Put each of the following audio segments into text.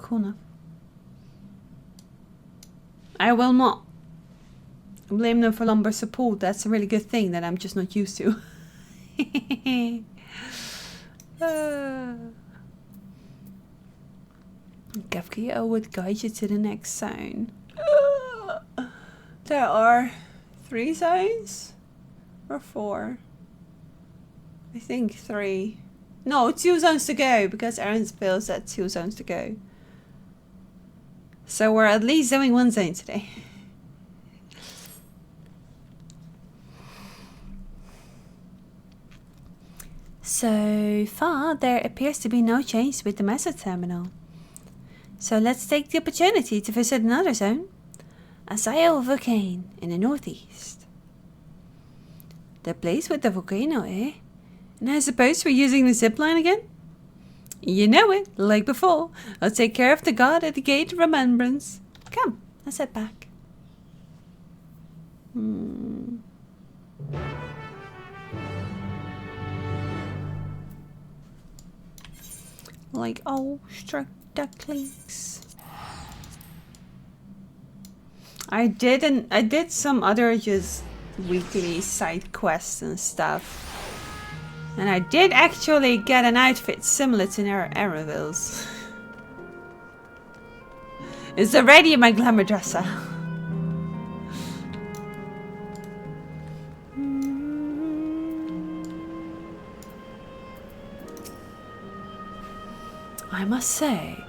cool enough. I will not blame them for lumbar support. That's a really good thing that I'm just not used to. Kafka would guide you to the next zone. There are 3 zones? Or 4? I think 3. No, 2 zones to go, because Aaron's bill said 2 zones to go. So we're at least doing 1 zone today. So far, there appears to be no change with the message terminal. So let's take the opportunity to visit another zone. Azael Volcano in the northeast. The place with the volcano, eh? And I suppose we're using the zipline again? You know it, like before. I'll take care of the god at the gate of remembrance. Come, let's head back. Like awestruck ducklings. I did some other just weekly side quests and stuff. And I did actually get an outfit similar to Arrowville's. It's already my glamour dresser. I must say,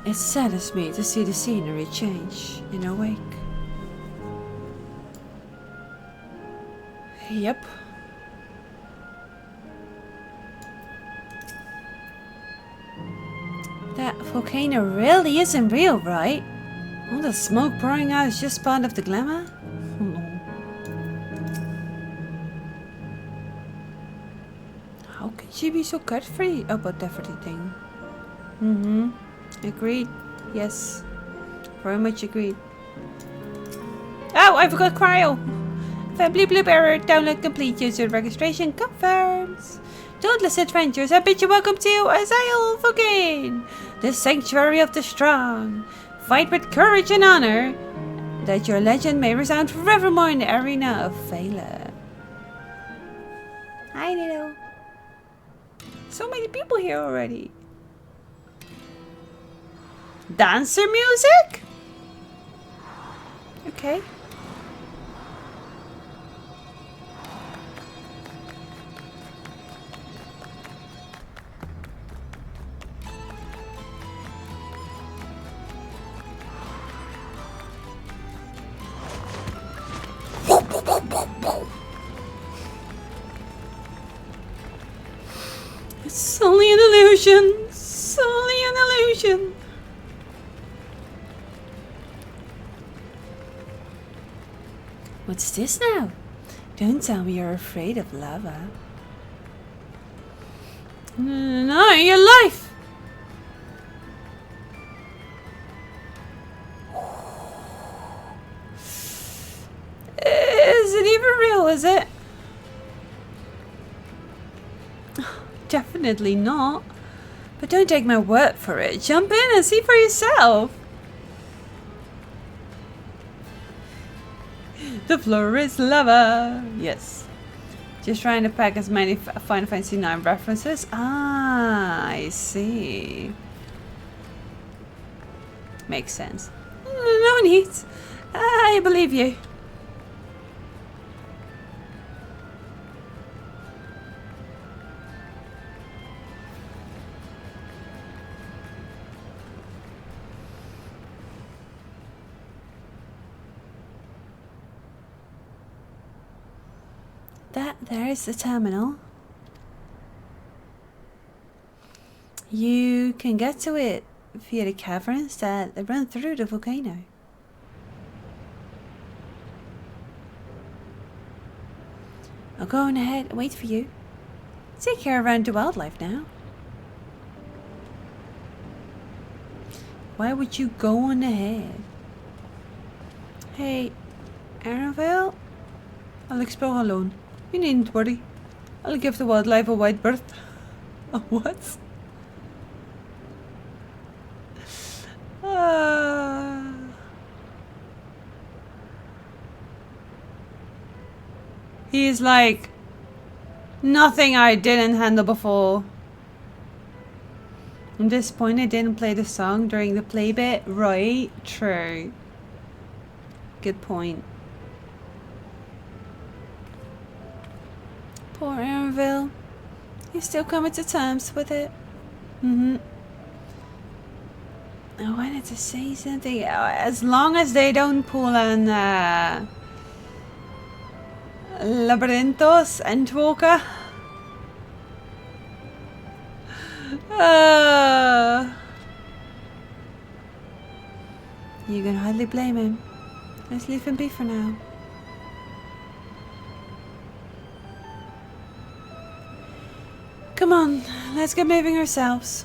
it saddens me to see the scenery change in a wake. Yep. That volcano really isn't real, right? All the smoke pouring out is just part of the glamour? How can she be so carefree about everything? Agreed. Yes. Very much agreed. Oh, I forgot cryo! Family Blue error, download complete, user registration confirms. Dauntless adventures, I bid you welcome to Azael Volcano, the sanctuary of the strong. Fight with courage and honor, that your legend may resound forevermore in the arena of Phala. Hi, Lilo. So many people here already. Dancer music? Okay. It's only an illusion. It's only an illusion. What's this now? Don't tell me you're afraid of lava. No, your life! Is it even real, is it? Definitely not. But don't take my word for it. Jump in and see for yourself. The floor is lava. Yes. Just trying to pack as many Final Fantasy IX references. Ah, I see. Makes sense. No need. I believe you. There is the terminal. You can get to it via the caverns that run through the volcano. I'll go on ahead and wait for you. Take care around the wildlife now. Why would you go on ahead? Hey, Arrowville? I'll explore alone. You needn't worry. I'll give the wildlife a wide berth. A what? He's like, nothing I didn't handle before. I'm disappointed I didn't play the song during the play bit. Right, true. Good point. Poor Aaronville. He's still coming to terms with it. I wanted to say something. As long as they don't pull on Labyrinthos and Endwalker. You can hardly blame him. Let's leave him be for now. Come on, let's get moving ourselves.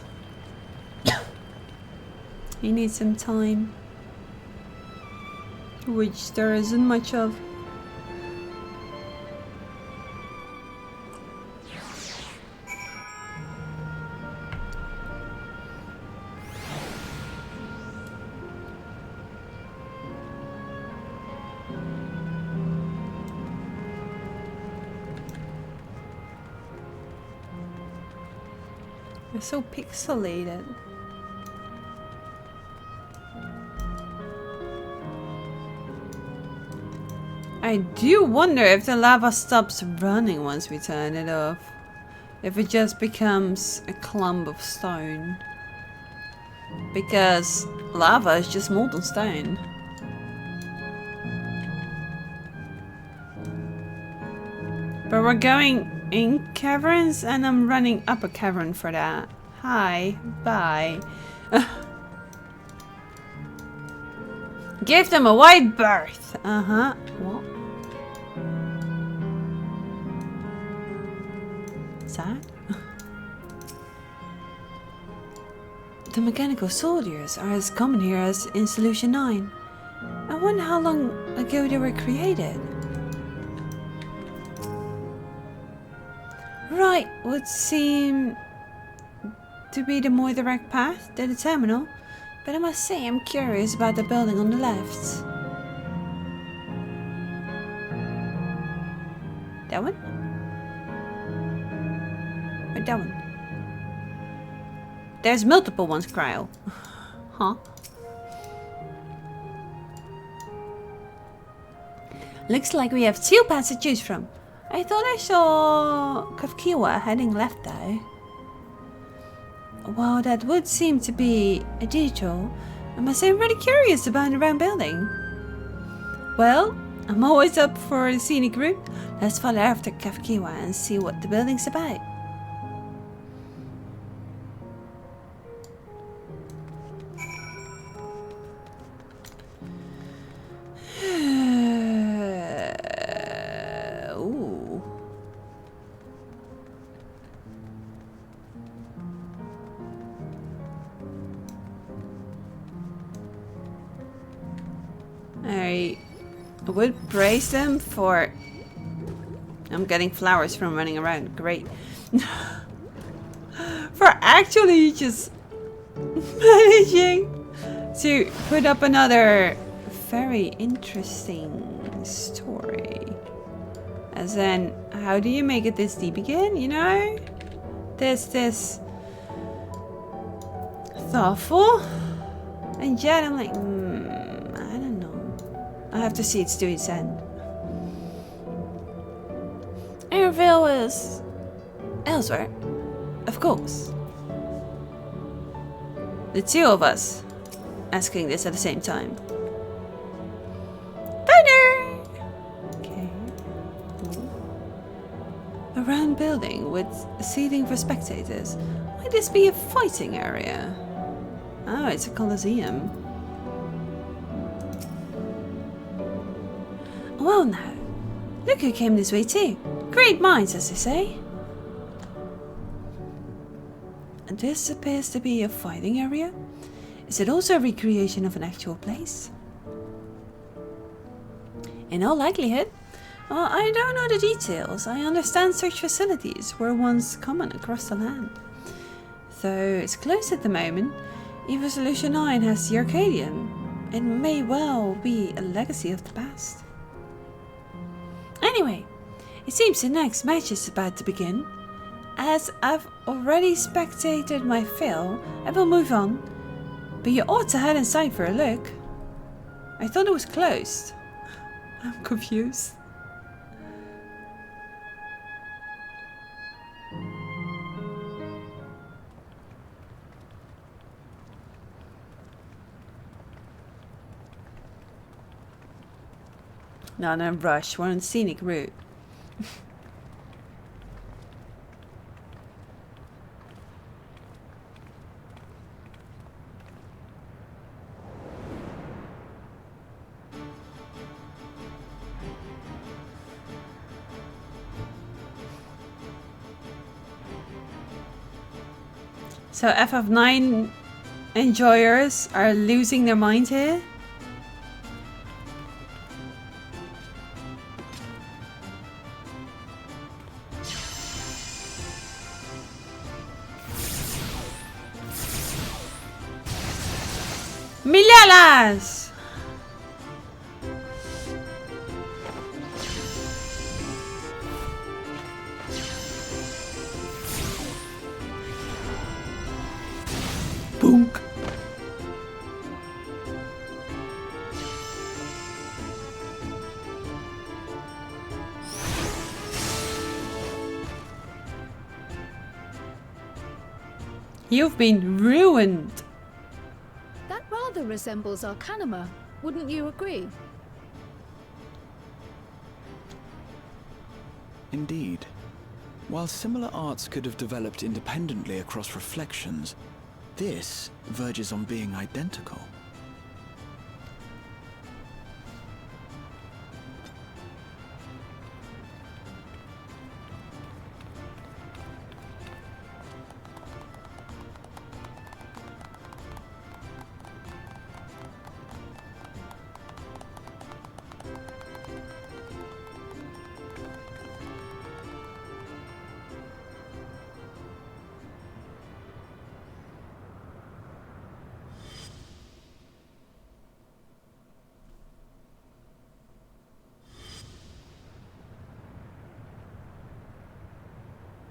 He needs some time, which there isn't much of. They're so pixelated. I do wonder if the lava stops running once we turn it off. If it just becomes a clump of stone. Because lava is just molten stone. But we're going in caverns and I'm running up a cavern for that. Hi, bye. Give them a wide berth. What? Sad? The mechanical soldiers are as common here as in Solution 9. I wonder how long ago they were created. Right, would seem to be the more direct path to the terminal, but I must say I'm curious about the building on the left. That one? Or that one? There's multiple ones, Cryo. Huh? Looks like we have 2 paths to choose from. I thought I saw Kafkiwa heading left though. While that would seem to be a detour, I must say I'm really curious about the round building. Well, I'm always up for a scenic route. Let's follow after Kafkiwa and see what the building's about. I would praise them for... I'm getting flowers from running around. Great. For actually just managing to put up another very interesting story. As in, how do you make it this deep again, you know? This thoughtful. And yet I'm like, I don't know. I have to see it to its end. Airville is elsewhere, of course. The 2 of us asking this at the same time. Better. Okay. A round building with seating for spectators. Might this be a fighting area? Oh, it's a coliseum. Well now, look who came this way too. Great minds, as they say. And this appears to be a fighting area. Is it also a recreation of an actual place? In all likelihood. Well, I don't know the details. I understand such facilities were once common across the land. Though it's closed at the moment, even Solution 9 has the Arcadian. It may well be a legacy of the past. Anyway, It seems the next match is about to begin. As I've already spectated my fill, I will move on. But you ought to head inside for a look. I thought it was closed. I'm confused. Not in a rush, we're on scenic route. So FF9 enjoyers are losing their mind here. ¡Milalas! Boonk. You've been ruined. That rather resembles Arcanima, wouldn't you agree? Indeed. While similar arts could have developed independently across reflections, this verges on being identical.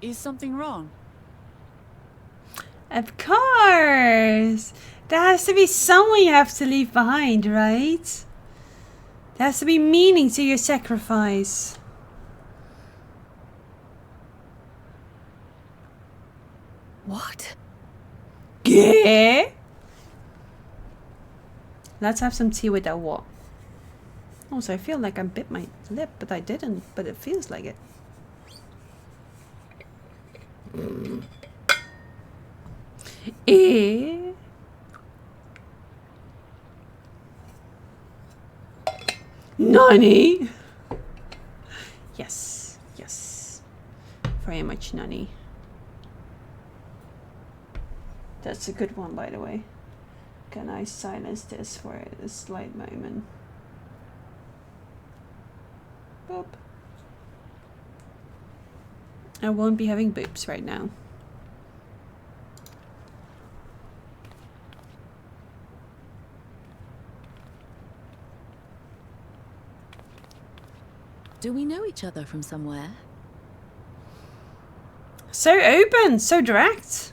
Is something wrong? Of course! There has to be someone you have to leave behind, right? There has to be meaning to your sacrifice. What? Yeah? Let's have some tea with that what? Also, I feel like I bit my lip, but I didn't. But it feels like it. Eh? Nani? Yes, yes. Very much Nani. That's a good one, by the way. Can I silence this for a slight moment? Boop. I won't be having boobs right now. Do we know each other from somewhere? So open, so direct.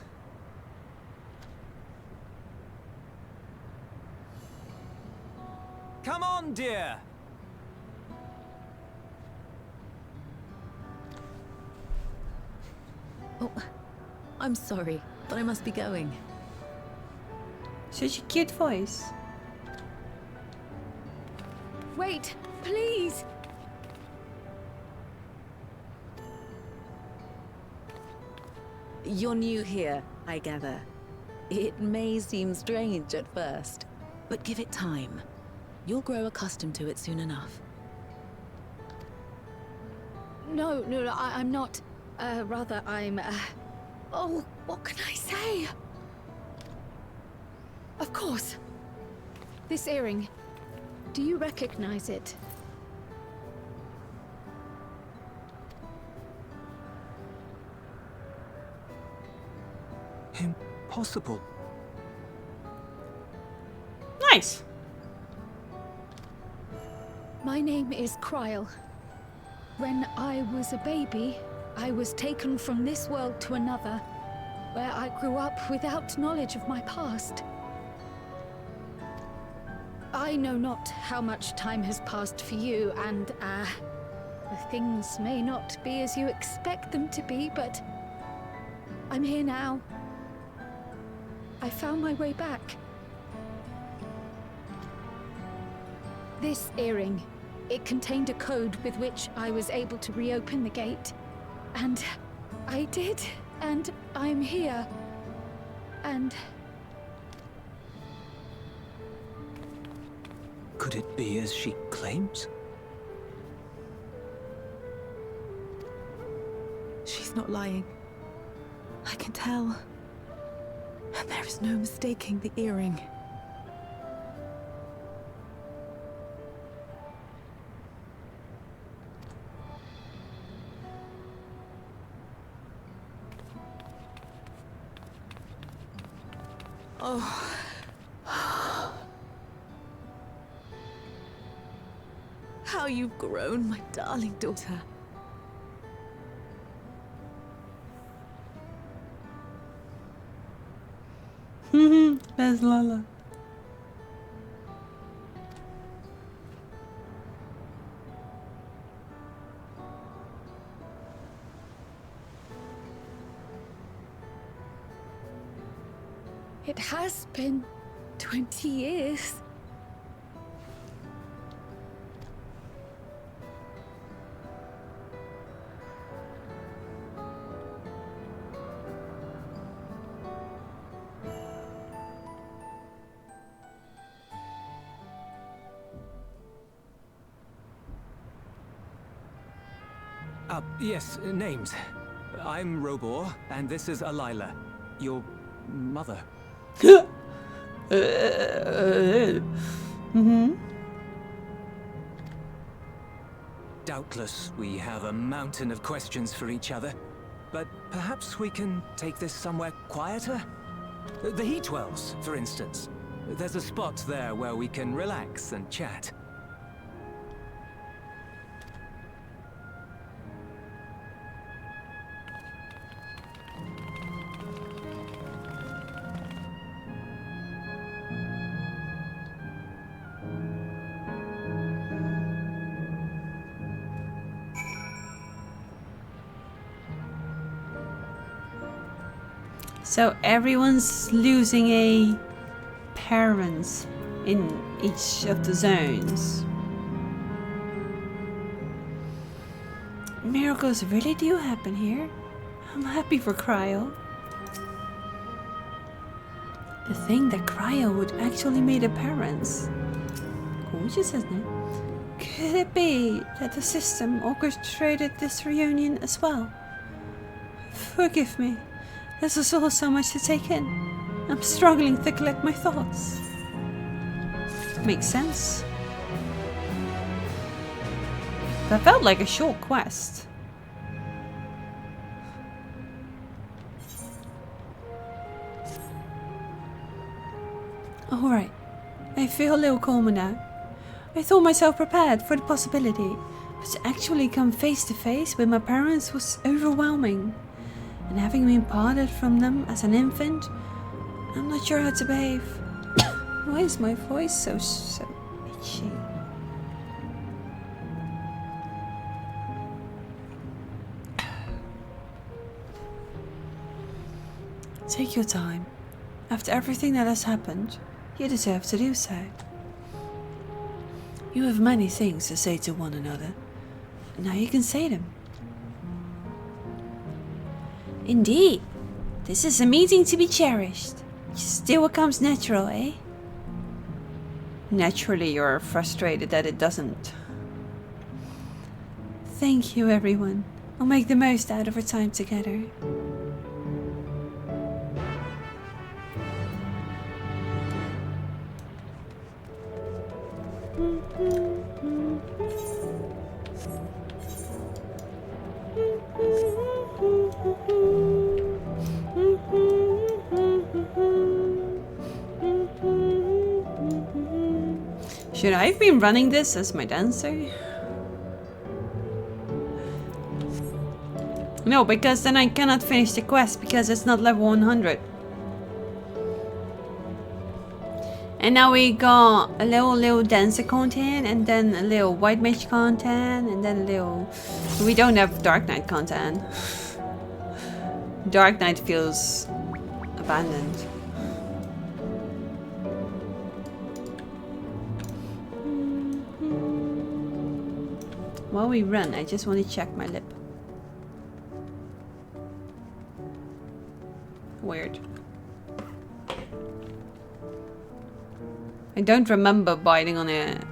Come on, dear. Oh, I'm sorry, but I must be going. Such a cute voice. Wait, please! You're new here, I gather. It may seem strange at first, but give it time. You'll grow accustomed to it soon enough. No, I'm not. Rather, I'm, oh, what can I say? Of course. This earring. Do you recognize it? Impossible. Nice. My name is Kryl. When I was a baby, I was taken from this world to another, where I grew up without knowledge of my past. I know not how much time has passed for you, and, things may not be as you expect them to be, but I'm here now. I found my way back. This earring, it contained a code with which I was able to reopen the gate. And I did, and I'm here. And... Could it be as she claims? She's not lying. I can tell. And there is no mistaking the earring. Oh. How you've grown, my darling daughter. There's Lala. it has been 20 years. Yes, names. I'm Robor, and this is Alila, your mother. Doubtless, we have a mountain of questions for each other, but perhaps we can take this somewhere quieter? The Heat Wells, for instance. There's a spot there where we can relax and chat. So everyone's losing a parent in each of the zones. Miracles really do happen here. I'm happy for Cryo. The thing that Cryo would actually meet a parents. Gorgeous, isn't it? Could it be that the system orchestrated this reunion as well? Forgive me. This is all so much to take in. I'm struggling to collect my thoughts. Makes sense. That felt like a short quest. Alright, I feel a little calmer now. I thought myself prepared for the possibility, but to actually come face to face with my parents was overwhelming. And having been parted from them as an infant, I'm not sure how to behave. Why is my voice so itchy? Take your time. After everything that has happened, you deserve to do so. You have many things to say to one another, and now you can say them. Indeed, this is a meeting to be cherished. Just do what comes natural, eh? Naturally, you're frustrated that it doesn't. Thank you, everyone. I'll make the most out of our time together. Should I have been running this as my dancer? No, because then I cannot finish the quest because it's not level 100. And now we got a little dancer content, and then a little white mage content, and then a little... We don't have Dark Knight content. Dark Knight feels abandoned. While we run, I just want to check my lip. Weird. I don't remember biting on it.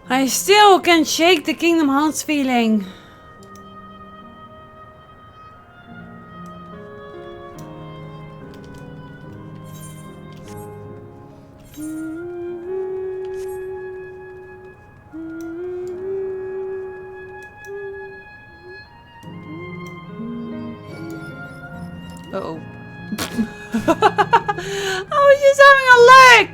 I still can shake the Kingdom Hearts feeling. Uh-oh. I was just having a look!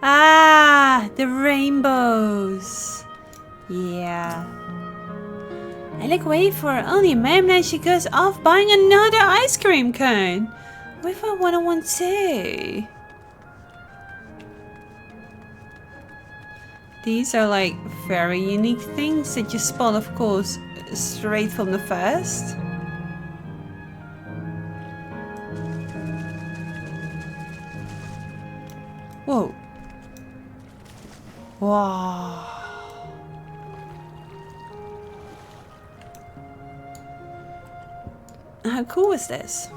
Ah, the rainbows. Yeah. I look away for only a moment and she goes off buying another ice cream cone. With a 101 too. These are like very unique things that you spot, of course, straight from the first. Whoa. Wow. How cool is this?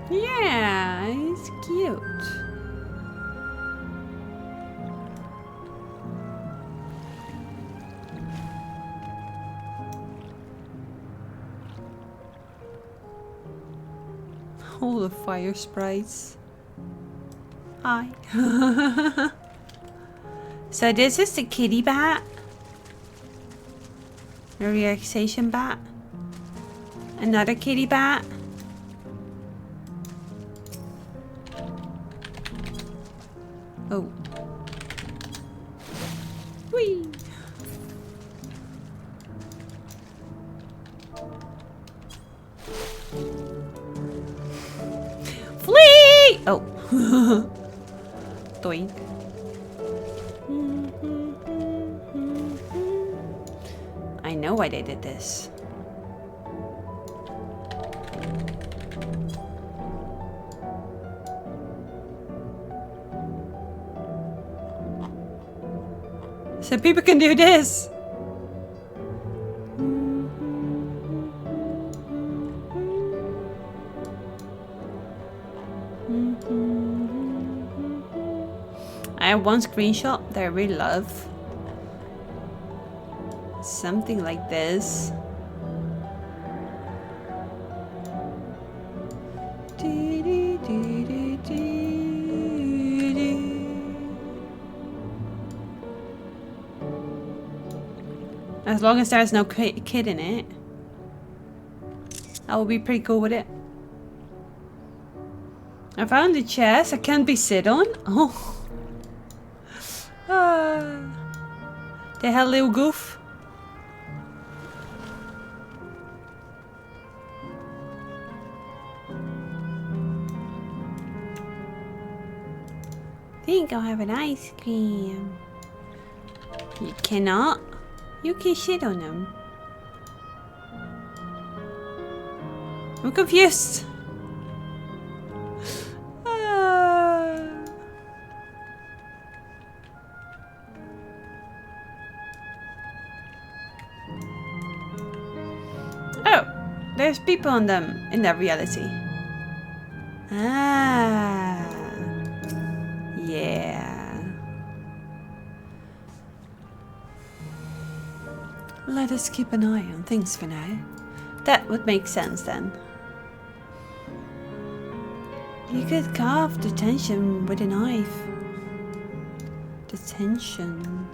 Yeah, it's cute. All the fire sprites. Hi. So this is the kitty bat. The relaxation bat. Another kitty bat. Oh. Whee! Flee! Oh. Doink. I know why they did this. So people can do this. I have one screenshot that I really love. Something like this. As long as there's no kid in it, I will be pretty cool with it. I found the chest I can't be sit on. Oh. The hell, little goof. Think I'll have an ice cream. You cannot. You can shit on them. I'm confused. Oh, there's people on them in that reality. Ah. Let us keep an eye on things for now. That would make sense then. You could carve the tension with a knife. The tension.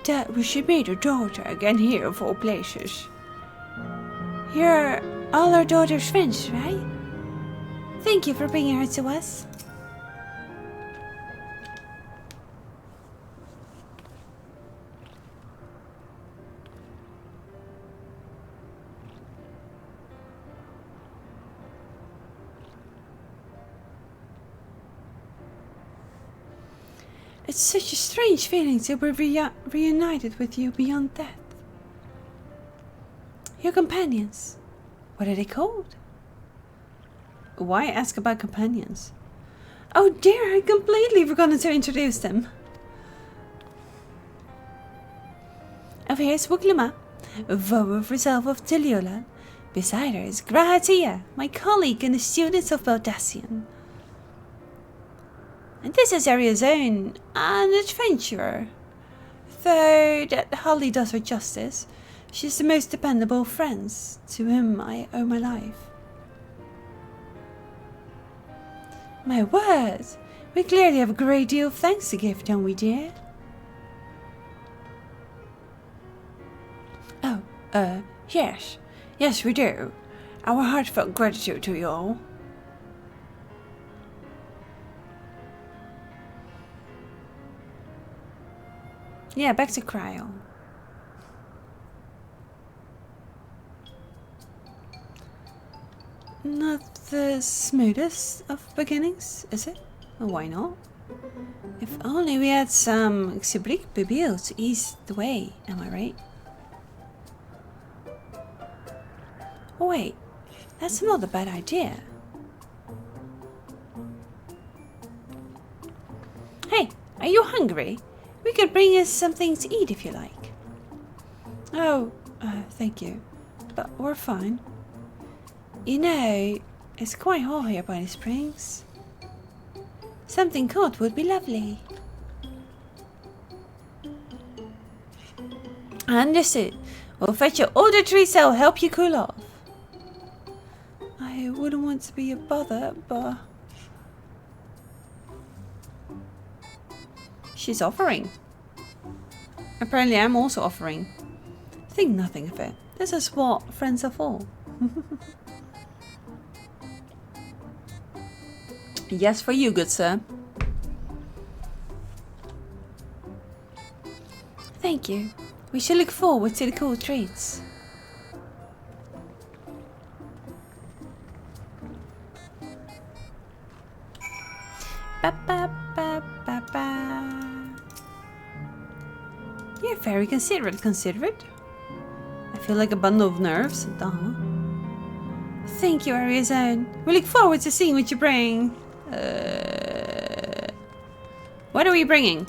That we should meet her daughter again here of all places. You're all our daughter's friends, right? Thank you for bringing her to us. It's such a strange feeling to be reunited with you beyond death. Your companions. What are they called? Why ask about companions? Oh dear, I completely forgot to introduce them. Over here is Wuklima, vow of resolve of Teliola. Beside her is Grahatia, my colleague and a student of Baldassian. And this is Aria's own, an adventurer. Though that hardly does her justice, she's the most dependable of friends to whom I owe my life. My word, we clearly have a great deal of thanks to give, don't we, dear? Oh, yes. Yes, we do. Our heartfelt gratitude to you all. Yeah, back to cryo. Not the smoothest of beginnings, is it? Well, why not? If only we had some Xibrique Bibil to ease the way, am I right? Oh wait, that's not a bad idea. Hey, are you hungry? We could bring us something to eat if you like. Oh, thank you. But we're fine. You know, it's quite hot here by the springs. Something cold would be lovely. Understood. We'll fetch your older trees that'll help you cool off. I wouldn't want to be a bother, but... She's offering. Apparently I'm also offering. Think nothing of it. This is what friends are for. Yes, for you, good sir. Thank you. We shall look forward to the cool treats. Ba ba ba ba ba. You're very considerate. I feel like a bundle of nerves. Duh. Thank you, Ariazone. We look forward to seeing what you bring. What are we bringing?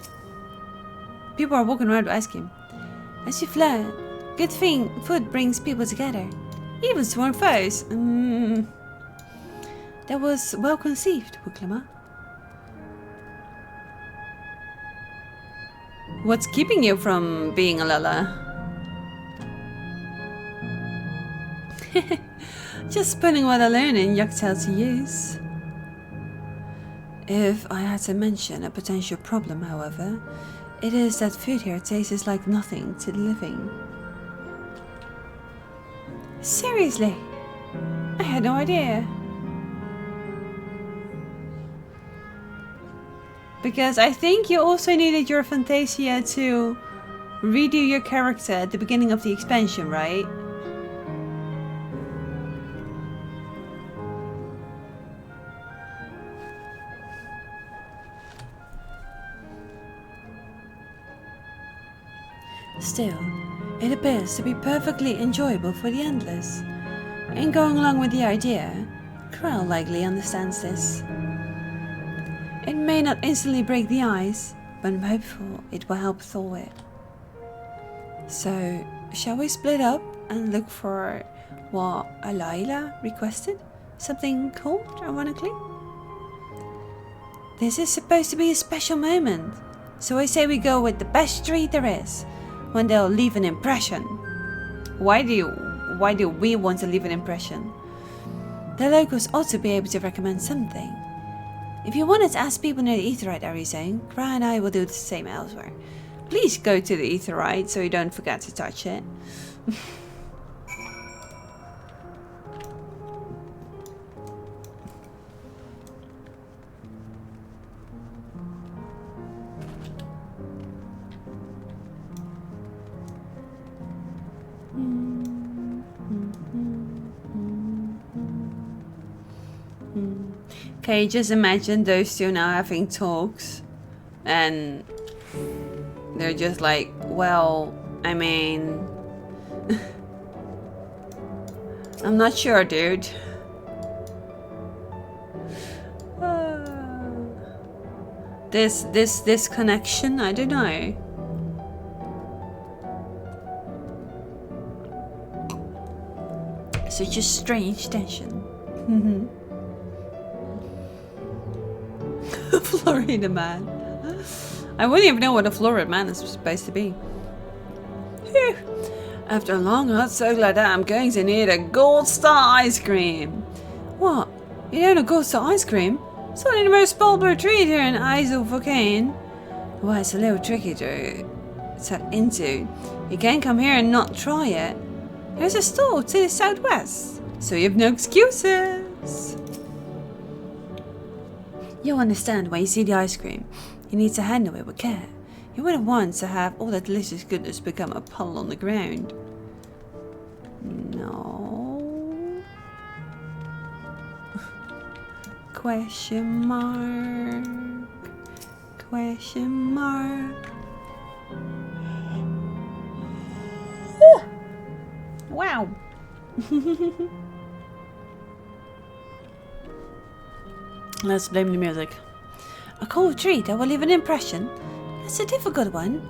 People are walking around to ask him. As you've learned, good thing food brings people together. Even sworn foes. That was well conceived, Wuklima. What's keeping you from being a Lala? Just putting what I learned in Yaktail to use. If I had to mention a potential problem, however, it is that food here tastes like nothing to the living. Seriously? I had no idea. Because I think you also needed your Fantasia to redo your character at the beginning of the expansion, right? Still, it appears to be perfectly enjoyable for the endless. And going along with the idea, Krell likely understands this. It may not instantly break the ice, but I'm hopeful it will help thaw it. So, shall we split up and look for what Alayla requested? Something cold, ironically? This is supposed to be a special moment, so I say we go with the best treat there is. when they'll leave an impression. Why do we want to leave an impression? The locals ought to be able to recommend something. If you wanted to ask people near the Aetheryte area zone, Gra and I will do the same elsewhere. Please go to the Aetheryte so you don't forget to touch it. Okay, just imagine those two now having talks and they're just like, well, I mean, I'm not sure, dude. This connection, I don't know. Such a strange tension. Florida man. I wouldn't even know what a Florida man is supposed to be. Phew. After a long hot soak like that, I'm going to need a gold star ice cream. What? You don't know gold star ice cream? It's only the most popular treat here in FFXIV. Well, it's a little tricky to set into. You can't come here and not try it. There's a store to the southwest, so you have no excuses. You'll understand when you see the ice cream. You need to handle it with care. You wouldn't want to have all that delicious goodness become a puddle on the ground. No. Question mark. Question mark. Ooh. Wow. Let's blame the music. A cold treat that will leave an impression? That's a difficult one.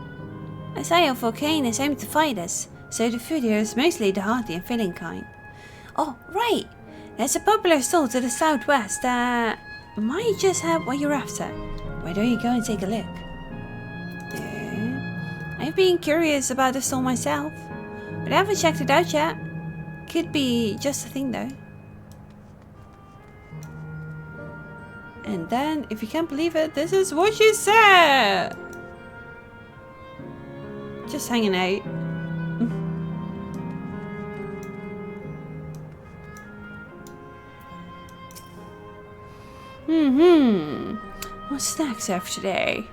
FFXIV is aimed to fight us, so the food here is mostly the hearty and filling kind. Oh, right! There's a popular store to the southwest that might just have what you're after. Why don't you go and take a look? I've been curious about the store myself, but I haven't checked it out yet. Could be just a thing though. And then, if you can't believe it, this is what she said! Just hanging out. What's next after today?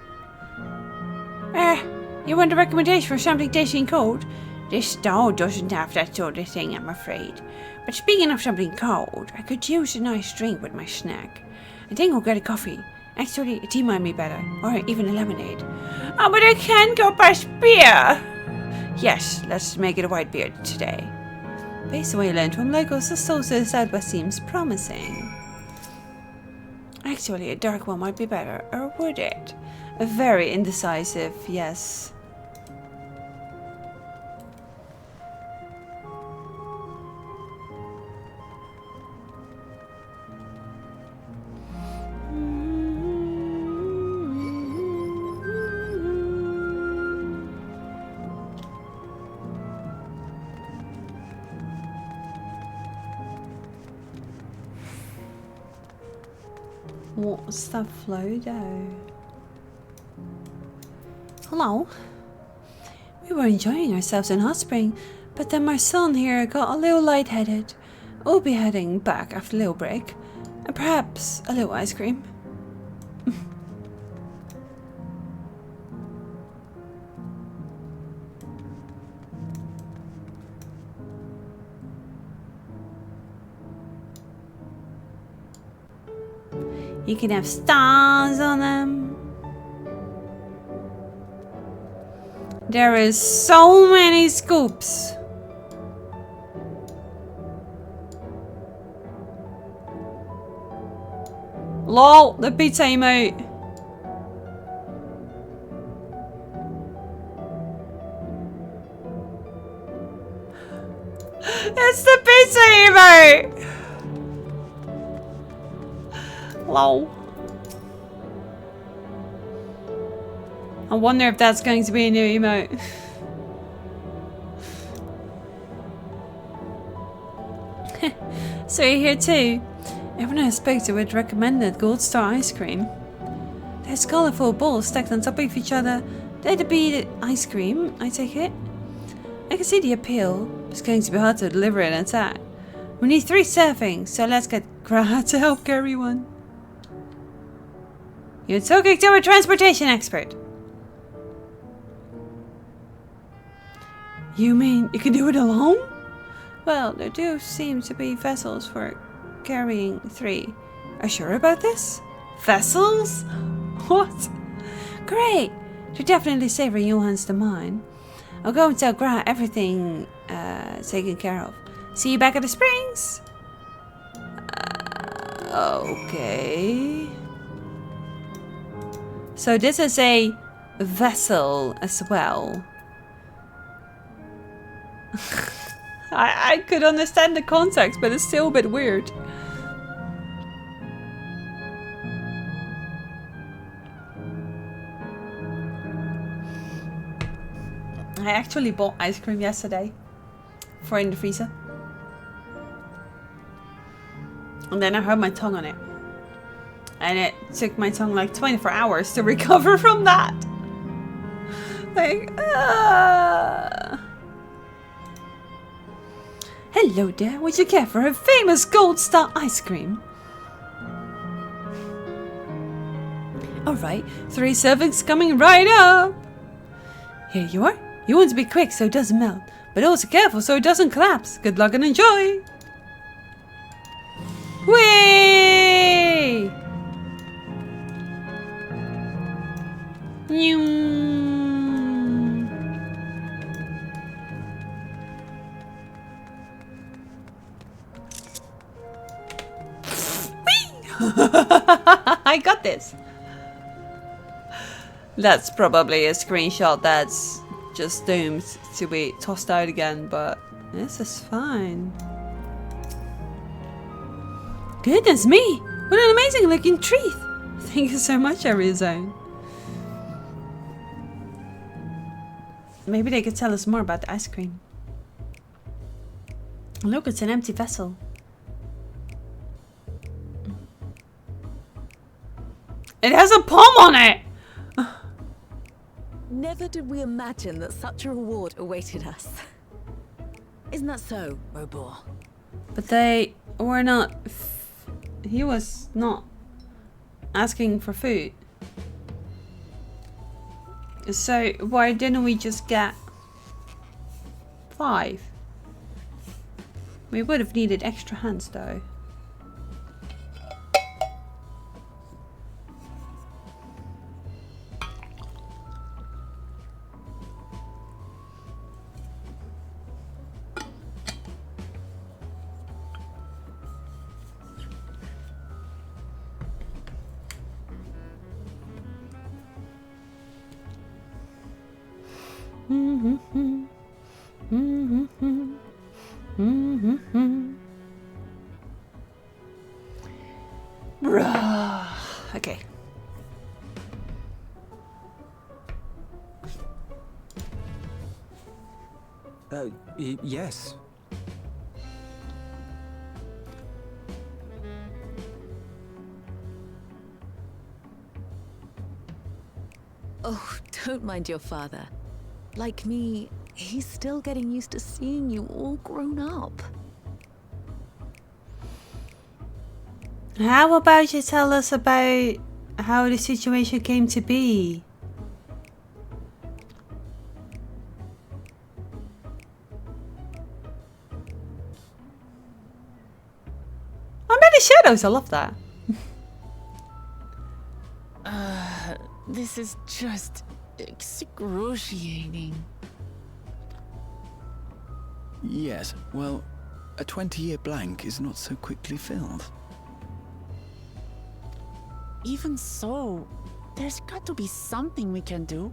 You want a recommendation for something tasty and cold? This stall doesn't have that sort of thing, I'm afraid. But speaking of something cold, I could use a nice drink with my snack. I think I'll get a coffee. Actually, a tea might be better. Or even a lemonade. Oh, but I can't go past beer! Yes, let's make it a white beer today. Based on what you learned from locals, the store to the southwest seems promising. Actually, a dark one might be better. Or would it? A very indecisive yes. What's that flow though? Hello? We were enjoying ourselves in Hot Spring, but then my son here got a little lightheaded. We'll be heading back after a little break, and perhaps a little ice cream. You can have stars on them. There is so many scoops. Lol, the pizza emote. It's the pizza emote. Lol. I wonder if that's going to be a new emote. So you're here too. Everyone I spoke to would recommend Gold Star ice cream. There's colorful balls stacked on top of each other. That'd be the ice cream, I take it. I can see the appeal. It's going to be hard to deliver an attack. We need 3 servings, so let's get Gra to help carry one. You're talking to a transportation expert. You mean you can do it alone? Well, there do seem to be vessels for carrying 3. Are you sure about this? Vessels? What? Great! They're definitely safer in your hands than mine. I'll go and tell Gra everything taken care of. See you back at the springs? Okay. So this is a vessel as well. I could understand the context, but it's still a bit weird. I actually bought ice cream yesterday for in the freezer. And then I hurt my tongue on it. And it took my tongue like 24 hours to recover from that. Like, Hello there, would you care for a famous Gold Star ice cream? Alright, 3 servings coming right up. Here you are. You want to be quick so it doesn't melt, but also careful so it doesn't collapse. Good luck and enjoy! Whee! I got this! That's probably a screenshot that's just doomed to be tossed out again, but this is fine. Goodness me! What an amazing looking treat! Thank you so much, Arizona. Maybe they could tell us more about the ice cream. Look, it's an empty vessel. It has a palm on it! Never did we imagine that such a reward awaited us. Isn't that so, Robor? But they were not... He was not asking for food. So why didn't we just get 5? We would have needed extra hands though. Okay. Yes. Oh, don't mind your father. Like me, he's still getting used to seeing you all grown up. How about you tell us about how the situation came to be? I'm in the shadows, I love that. This is just excruciating. Yes, well, a 20-year blank is not so quickly filled. Even so, there's got to be something we can do.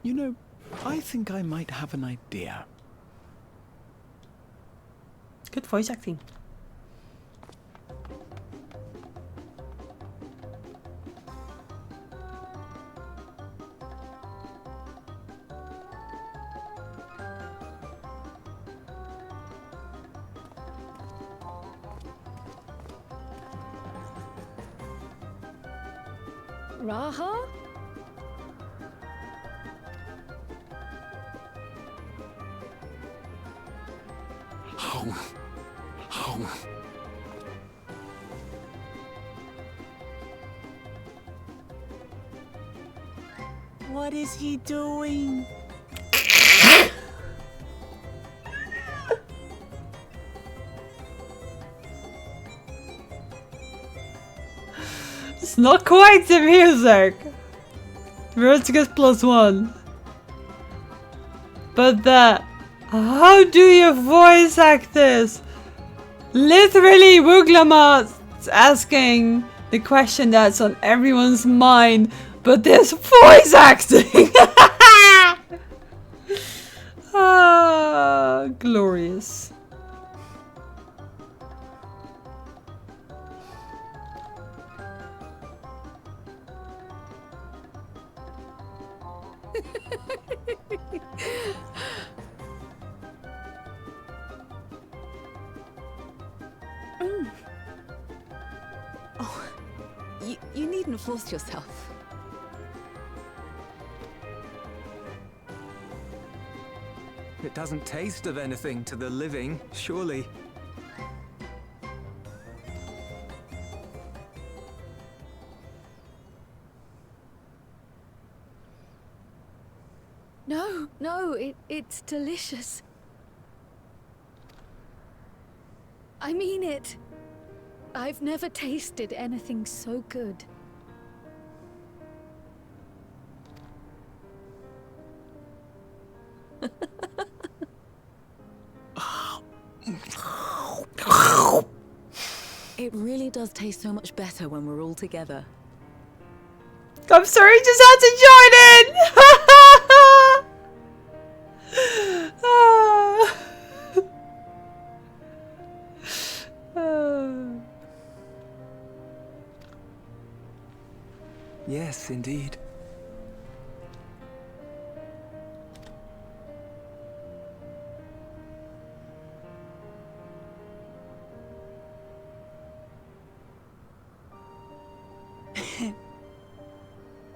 You know, I think I might have an idea. Good voice acting. Raha? What is he doing? It's not quite the music. Words get +1. But how do you voice act this? Literally, Wooglamat's asking the question that's on everyone's mind, but there's voice acting! Ah, glorious. You needn't force yourself. It doesn't taste of anything to the living, surely. No, it's delicious. I mean it. I've never tasted anything so good. It really does taste so much better when we're all together. I'm sorry, you just had to join in! Yes, indeed.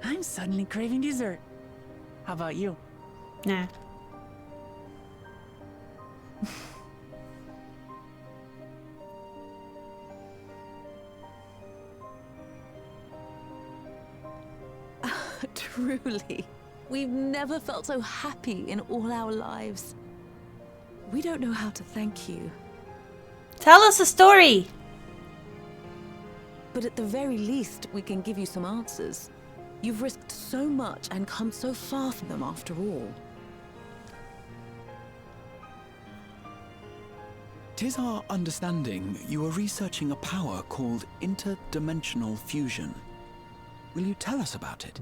I'm suddenly craving dessert. How about you? Nah. Truly, we've never felt so happy in all our lives. We don't know how to thank you, Tell us a story! but at the very least, we can give you some answers. You've risked so much and come so far from them after all. 'Tis our understanding you are researching a power called interdimensional fusion. Will you tell us about it?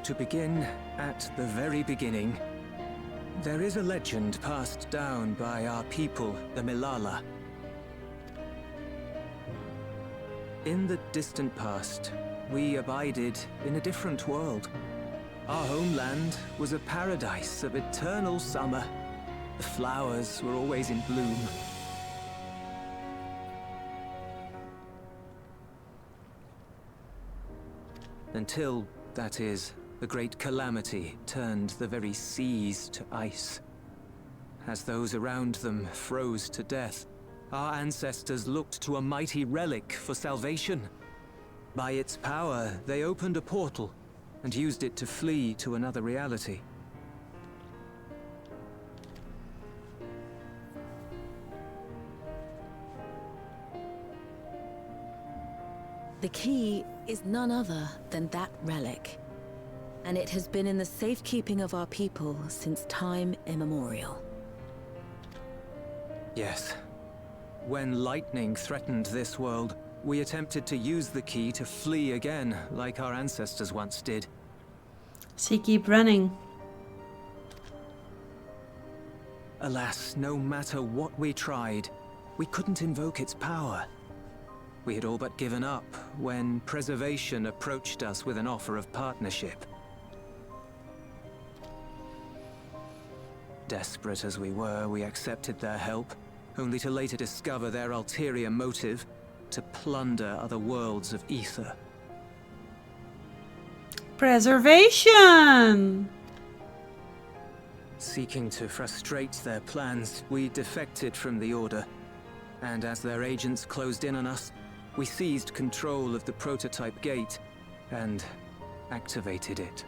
To begin at the very beginning, there is a legend passed down by our people, the Milala. In the distant past, we abided in a different world. Our homeland was a paradise of eternal summer. The flowers were always in bloom. Until, that is, the great calamity turned the very seas to ice. As those around them froze to death, our ancestors looked to a mighty relic for salvation. By its power, they opened a portal and used it to flee to another reality. The key is none other than that relic, and it has been in the safekeeping of our people since time immemorial. Yes. When lightning threatened this world, we attempted to use the key to flee again, like our ancestors once did. So keep running. Alas, no matter what we tried, we couldn't invoke its power. We had all but given up when Preservation approached us with an offer of partnership. Desperate as we were, we accepted their help, only to later discover their ulterior motive to plunder other worlds of ether. Preservation! Seeking to frustrate their plans, we defected from the Order. And as their agents closed in on us, we seized control of the prototype gate and activated it.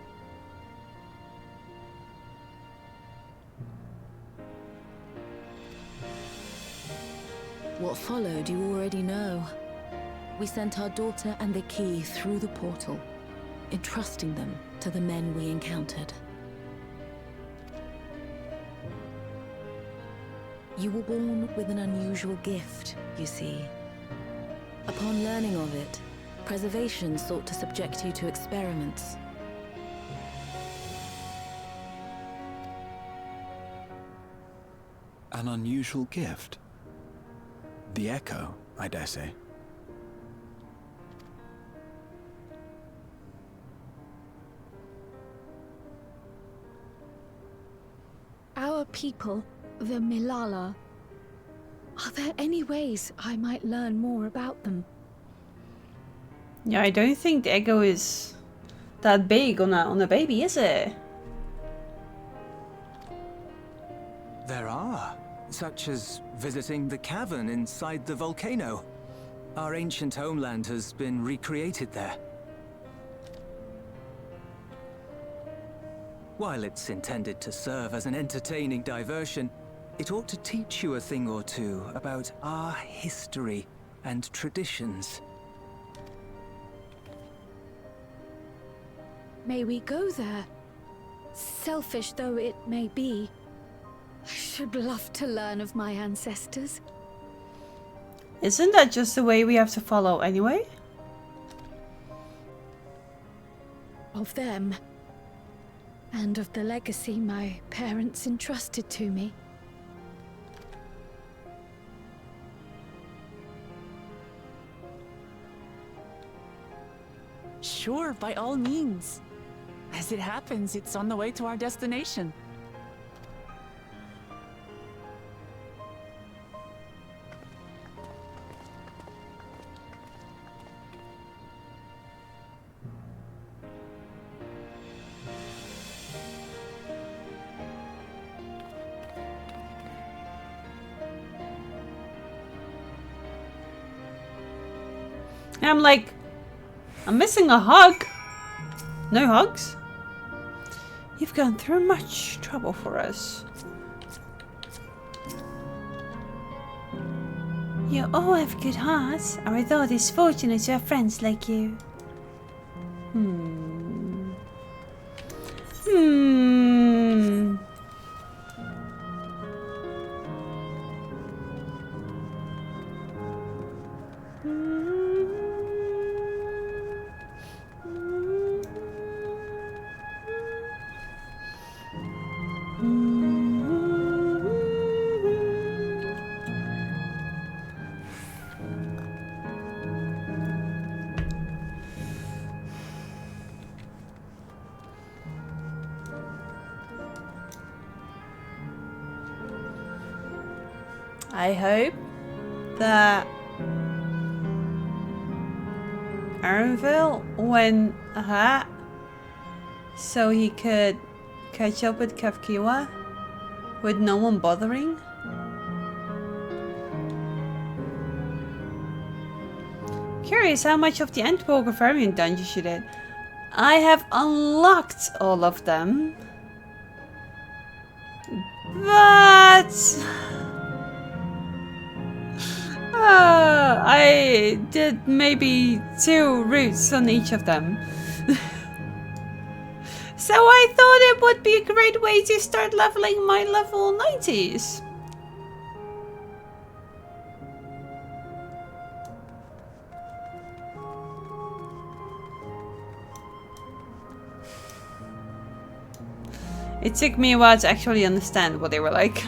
What followed you already know. We sent our daughter and the key through the portal, entrusting them to the men we encountered. You were born with an unusual gift, you see. Upon learning of it, Preservation sought to subject you to experiments. An unusual gift? The Echo, I dare say. Our people, the Milala. Are there any ways I might learn more about them? Yeah, I don't think the Echo is that big on a baby, is it? There are, such as visiting the cavern inside the volcano. Our ancient homeland has been recreated there. While it's intended to serve as an entertaining diversion, it ought to teach you a thing or two about our history and traditions. May we go there? Selfish though it may be, I should love to learn of my ancestors. Isn't that just the way we have to follow anyway? Of them. And of the legacy my parents entrusted to me. Sure, by all means. As it happens, it's on the way to our destination. I'm like, I'm missing a hug. No hugs? You've gone through much trouble for us. You all have good hearts. Our thought is fortunate to have friends like you. I hope that Arnville went ahead so he could catch up with Kafkiwa with no one bothering. Curious how much of the Endwalker variant dungeons you did. I have unlocked all of them, but I did maybe 2 routes on each of them. So I thought it would be a great way to start leveling my level 90s. It took me a while to actually understand what they were like.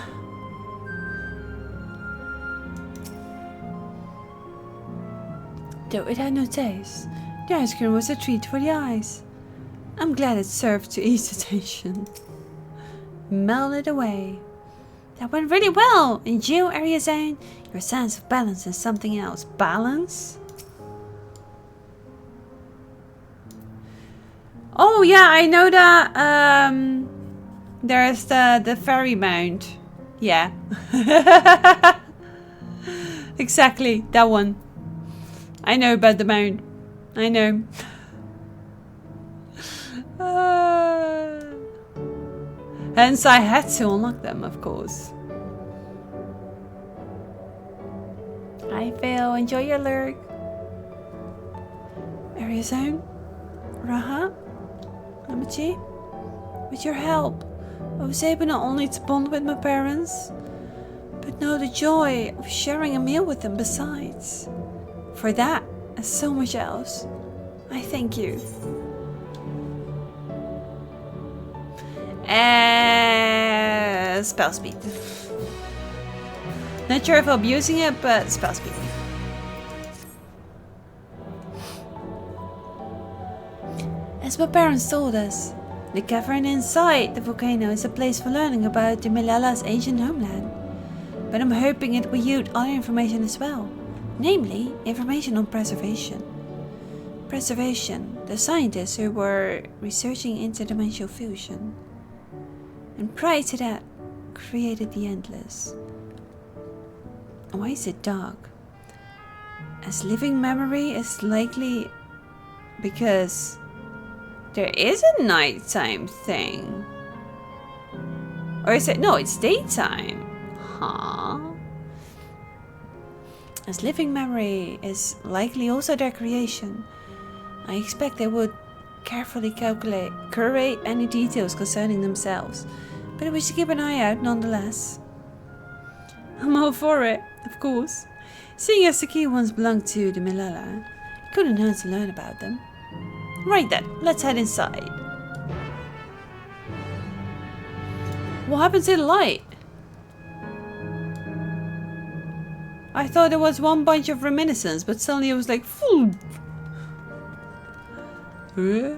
Though it had no taste, the ice cream was a treat for the eyes. I'm glad it served to ease the tension. Melted away. That went really well. In you, Area Zone, your sense of balance is something else. Balance? Oh yeah, I know that. There's the ferry mount. Yeah. Exactly, that one. I know about the mount. I know. Hence I had to unlock them, of course. Hi Phil, enjoy your lurk. Area Zone? Raha? Namachi? With your help, I was able not only to bond with my parents, but know the joy of sharing a meal with them besides. For that, and so much else, I thank you. Spell speed. Not sure if I'll be using it, but spell speed. As my parents told us, the cavern inside the volcano is a place for learning about the Milala's ancient homeland. But I'm hoping it will yield other information as well, namely information on preservation. Preservation, the scientists who were researching interdimensional fusion. And prior to that, created the Endless. Why is it dark? As living memory is likely because there is a nighttime thing. Or is it? No, it's daytime. Huh? As living memory is likely also their creation, I expect they would carefully curate any details concerning themselves, but we should keep an eye out nonetheless. I'm all for it, of course. Seeing as the key once belonged to the Milala, I couldn't hurt to learn about them. Right then, let's head inside. What happened to the light? I thought there was one bunch of reminiscence, but suddenly it was like, phew. Huh?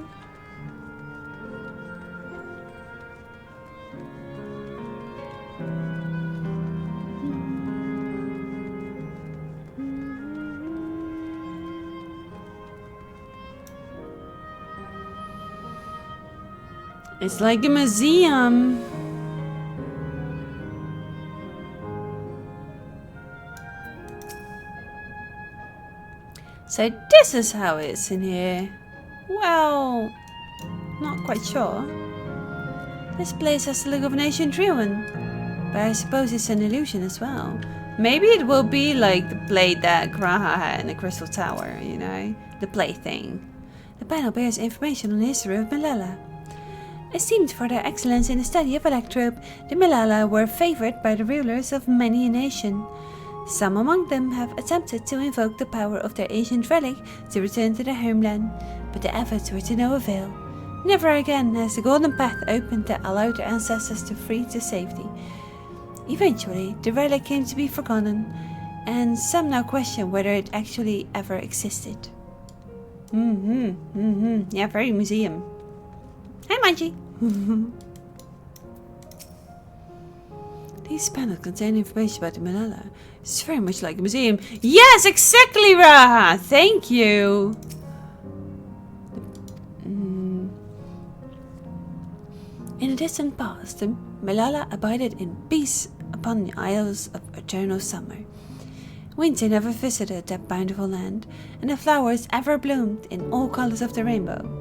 It's like a museum. So this is how it is in here. Well, not quite sure. This place has the look of an ancient ruin, but I suppose it's an illusion as well. Maybe it will be like the plate that Graha had in the Crystal Tower, you know? The plaything. The panel bears information on the history of Milala. Esteemed for their excellence in the study of electrope, the Milala were favored by the rulers of many a nation. Some among them have attempted to invoke the power of their ancient relic to return to their homeland, but the efforts were to no avail. Never again has the golden path opened that allowed their ancestors to flee to safety. Eventually, the relic came to be forgotten, and some now question whether it actually ever existed. Yeah, very museum. Hi, Maggie. These panels contain information about the Milala. It's very much like a museum. Yes, exactly, Raha. Thank you. In the distant past, the Milala abided in peace upon the Isles of Eternal Summer. Winter never visited that bountiful land, and the flowers ever bloomed in all colors of the rainbow.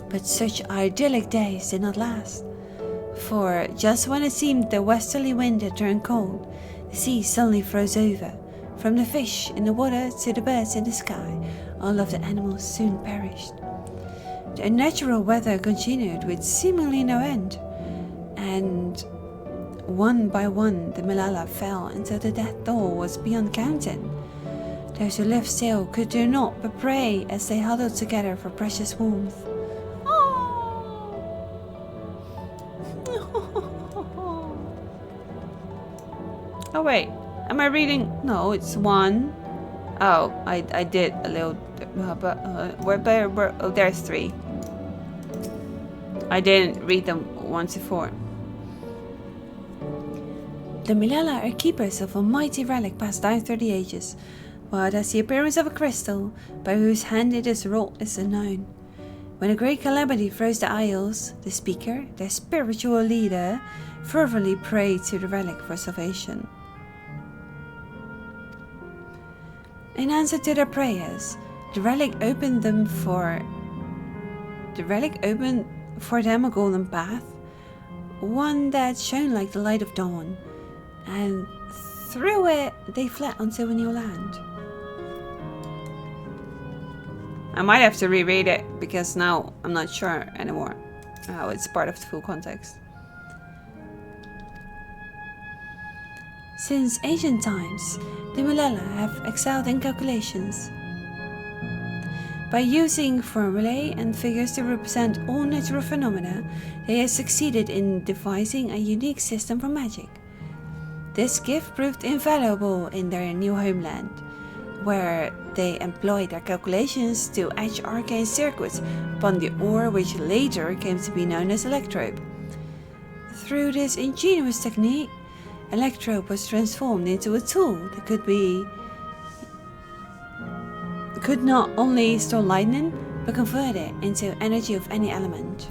But such idyllic days did not last, for just when it seemed the westerly wind had turned cold, the sea suddenly froze over. From the fish in the water to the birds in the sky, all of the animals soon perished. The unnatural weather continued with seemingly no end, and one by one the Milala fell until the death toll was beyond counting. Those who lived still could do naught but pray as they huddled together for precious warmth. Oh wait, am I reading? No, it's one. Oh, I did a little, oh, there's three. I didn't read them once before. The Milala are keepers of a mighty relic passed down through the ages. While it has the appearance of a crystal, by whose hand it is wrought is unknown. When a great calamity froze the isles, the speaker, their spiritual leader, fervently prayed to the relic for salvation. In answer to their prayers, the relic opened for them a golden path, one that shone like the light of dawn, and through it they fled onto a new land. I might have to reread it because now I'm not sure anymore how it's part of the full context. Since ancient times, the Milala have excelled in calculations. By using formulae and figures to represent all natural phenomena, they have succeeded in devising a unique system for magic. This gift proved invaluable in their new homeland, where they employed their calculations to etch arcane circuits upon the ore which later came to be known as electrope. Through this ingenious technique, electrope was transformed into a tool that could not only store lightning, but convert it into energy of any element.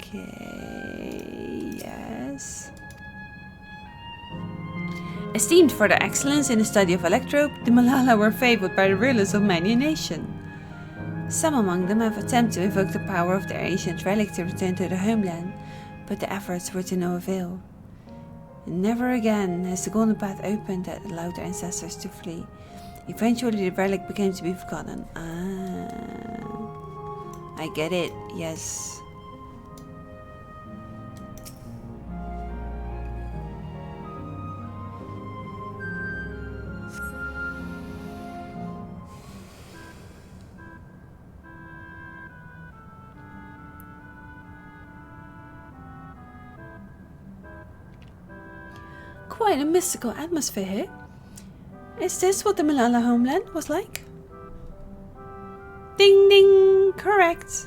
Okay, yes. Esteemed for their excellence in the study of electrope, the Milala were favored by the rulers of many a nation. Some among them have attempted to invoke the power of their ancient relic to return to their homeland, but the efforts were to no avail. Never again has the golden path opened that allowed their ancestors to flee. Eventually the relic became to be forgotten. I get it, yes. Quite a mystical atmosphere here. Is this what the Milala homeland was like? Ding ding! Correct!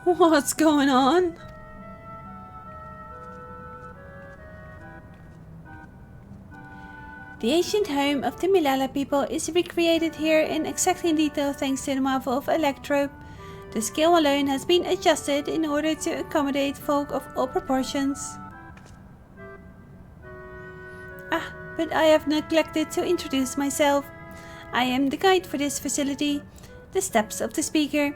What's going on? The ancient home of the Milala people is recreated here in exacting detail thanks to the marvel of electrope. The scale alone has been adjusted in order to accommodate folk of all proportions. But I have neglected to introduce myself. I am the guide for this facility, the steps of the speaker.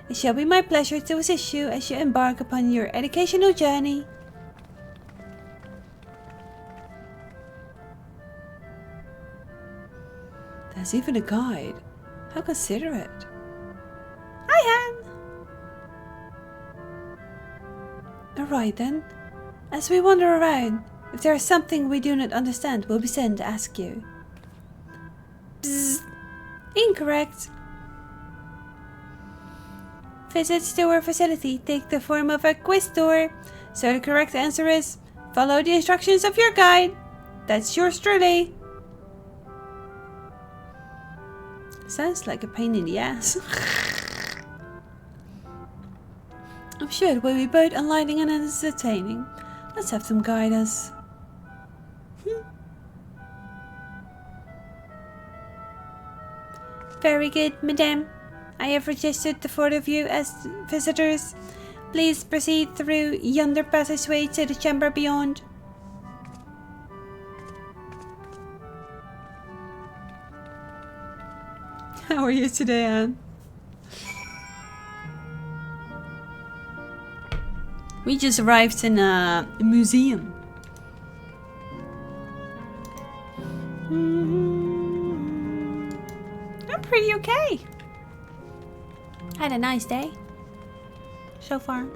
It shall be my pleasure to assist you as you embark upon your educational journey. There's even a guide. How considerate. I am. Alright then. As we wander around, if there is something we do not understand, we'll be sent to ask you. Bzzz. Incorrect. Visits to our facility take the form of a quiz tour, so the correct answer is follow the instructions of your guide. That's yours truly. Sounds like a pain in the ass. I'm sure it will be both enlightening and entertaining. Let's have them guide us. Very good, madame. I have registered the four of you as visitors. Please proceed through yonder passageway to the chamber beyond. How are you today, Anne? We just arrived in a museum. I'm pretty okay. Had a nice day so far.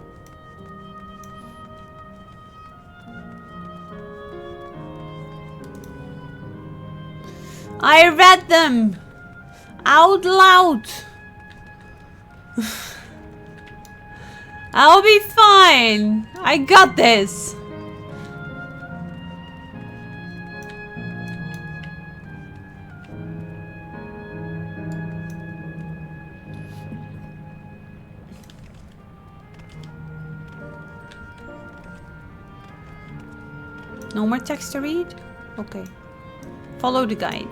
I read them out loud. I'll be fine. I got this. No more text to read? Okay. Follow the guide.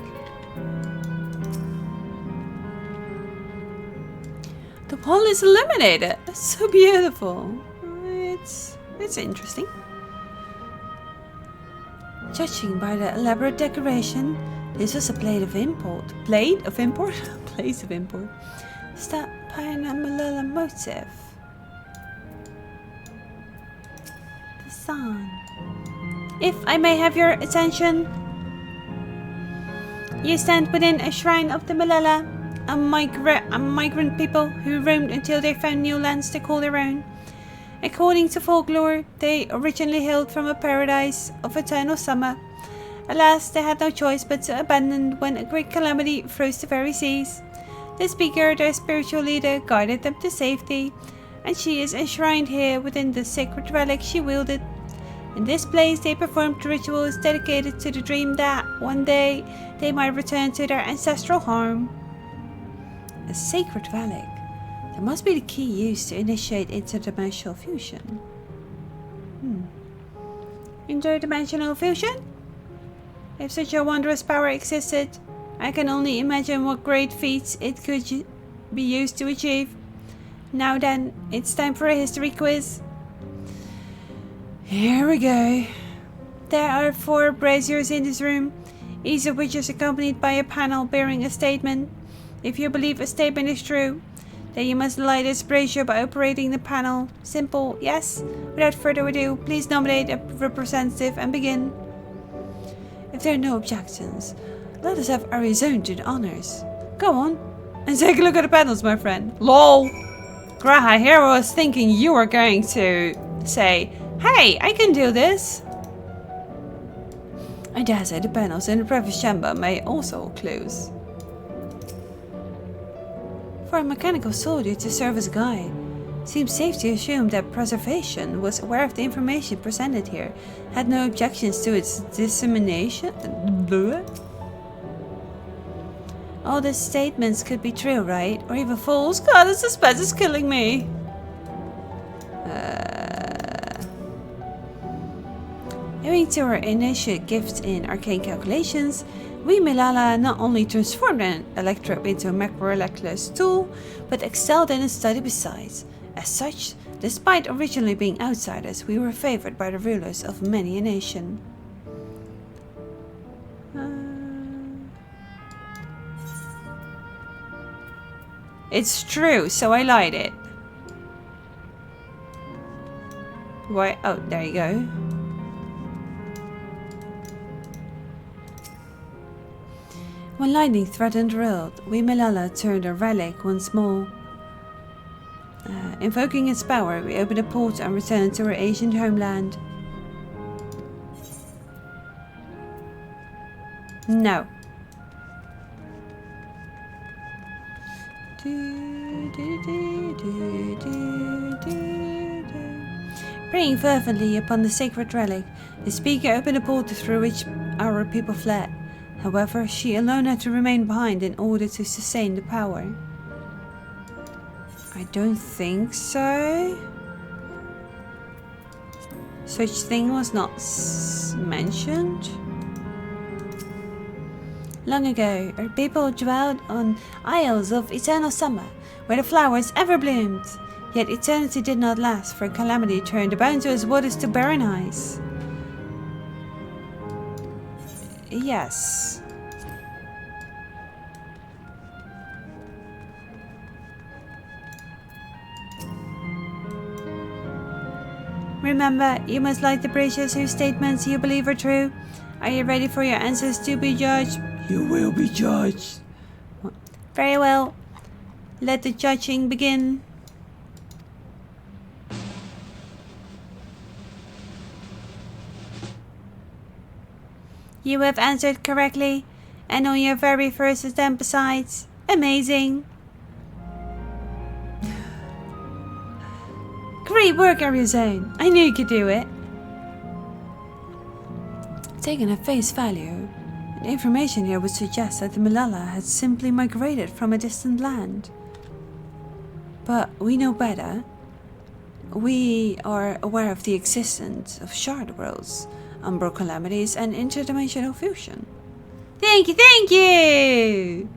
The wall is illuminated. That's so beautiful. It's interesting. Judging by the elaborate decoration, this was a plate of import. Plate of import? Place of import. Start pine and Malala motif. The sun. If I may have your attention. You stand within a shrine of the Malala, a migrant people who roamed until they found new lands to call their own. According to folklore, they originally hailed from a paradise of eternal summer. Alas, they had no choice but to abandon when a great calamity froze the very seas. The speaker, their spiritual leader, guided them to safety, and she is enshrined here within the sacred relic she wielded. In this place, they performed rituals dedicated to the dream that, one day, they might return to their ancestral home. A sacred relic. That must be the key used to initiate interdimensional fusion. Interdimensional fusion? If such a wondrous power existed, I can only imagine what great feats it could be used to achieve. Now then, it's time for a history quiz. Here we go. There are 4 braziers in this room, each of which is accompanied by a panel bearing a statement. If you believe a statement is true, then you must light this brazier by operating the panel. Simple, yes? Without further ado, please nominate a representative and begin. If there are no objections, let us have Arizona do the honors. Go on, and take a look at the panels, my friend. LOL! Graha, here I was thinking you were going to say, hey, I can do this! I dare say the panels in the previous chamber may also close. For a mechanical soldier to serve as a guide, seems safe to assume that preservation was aware of the information presented here, had no objections to its dissemination. Blah. All the statements could be true, right? Or even false? God, the suspense is killing me. Owing to our initial gifts in arcane calculations, we Malala not only transformed an electrode into a miraculous tool, but excelled in its study besides. As such, despite originally being outsiders, we were favored by the rulers of many a nation. It's true, so I lied it. Why? Oh, there you go. When lightning threatened the world, we Malala turned a relic once more. Invoking its power, we opened a portal and returned to our ancient homeland. No. Praying fervently upon the sacred relic, the speaker opened a portal through which our people fled. However, she alone had to remain behind in order to sustain the power. I don't think so. Such thing was not mentioned. Long ago, our people dwelled on isles of eternal summer, where the flowers ever bloomed. Yet eternity did not last, for calamity turned the bounteous waters to barren ice. Yes. Remember, you must light the braziers whose statements you believe are true. Are you ready for your answers to be judged? You will be judged. Very well. Let the judging begin. You have answered correctly, and on your very first attempt besides. Amazing. Great work, Arizona. I knew you could do it. Taken at face value, the information here would suggest that the Malala had simply migrated from a distant land. But we know better. We are aware of the existence of shard worlds, umbral calamities, and interdimensional fusion. Thank you, thank you!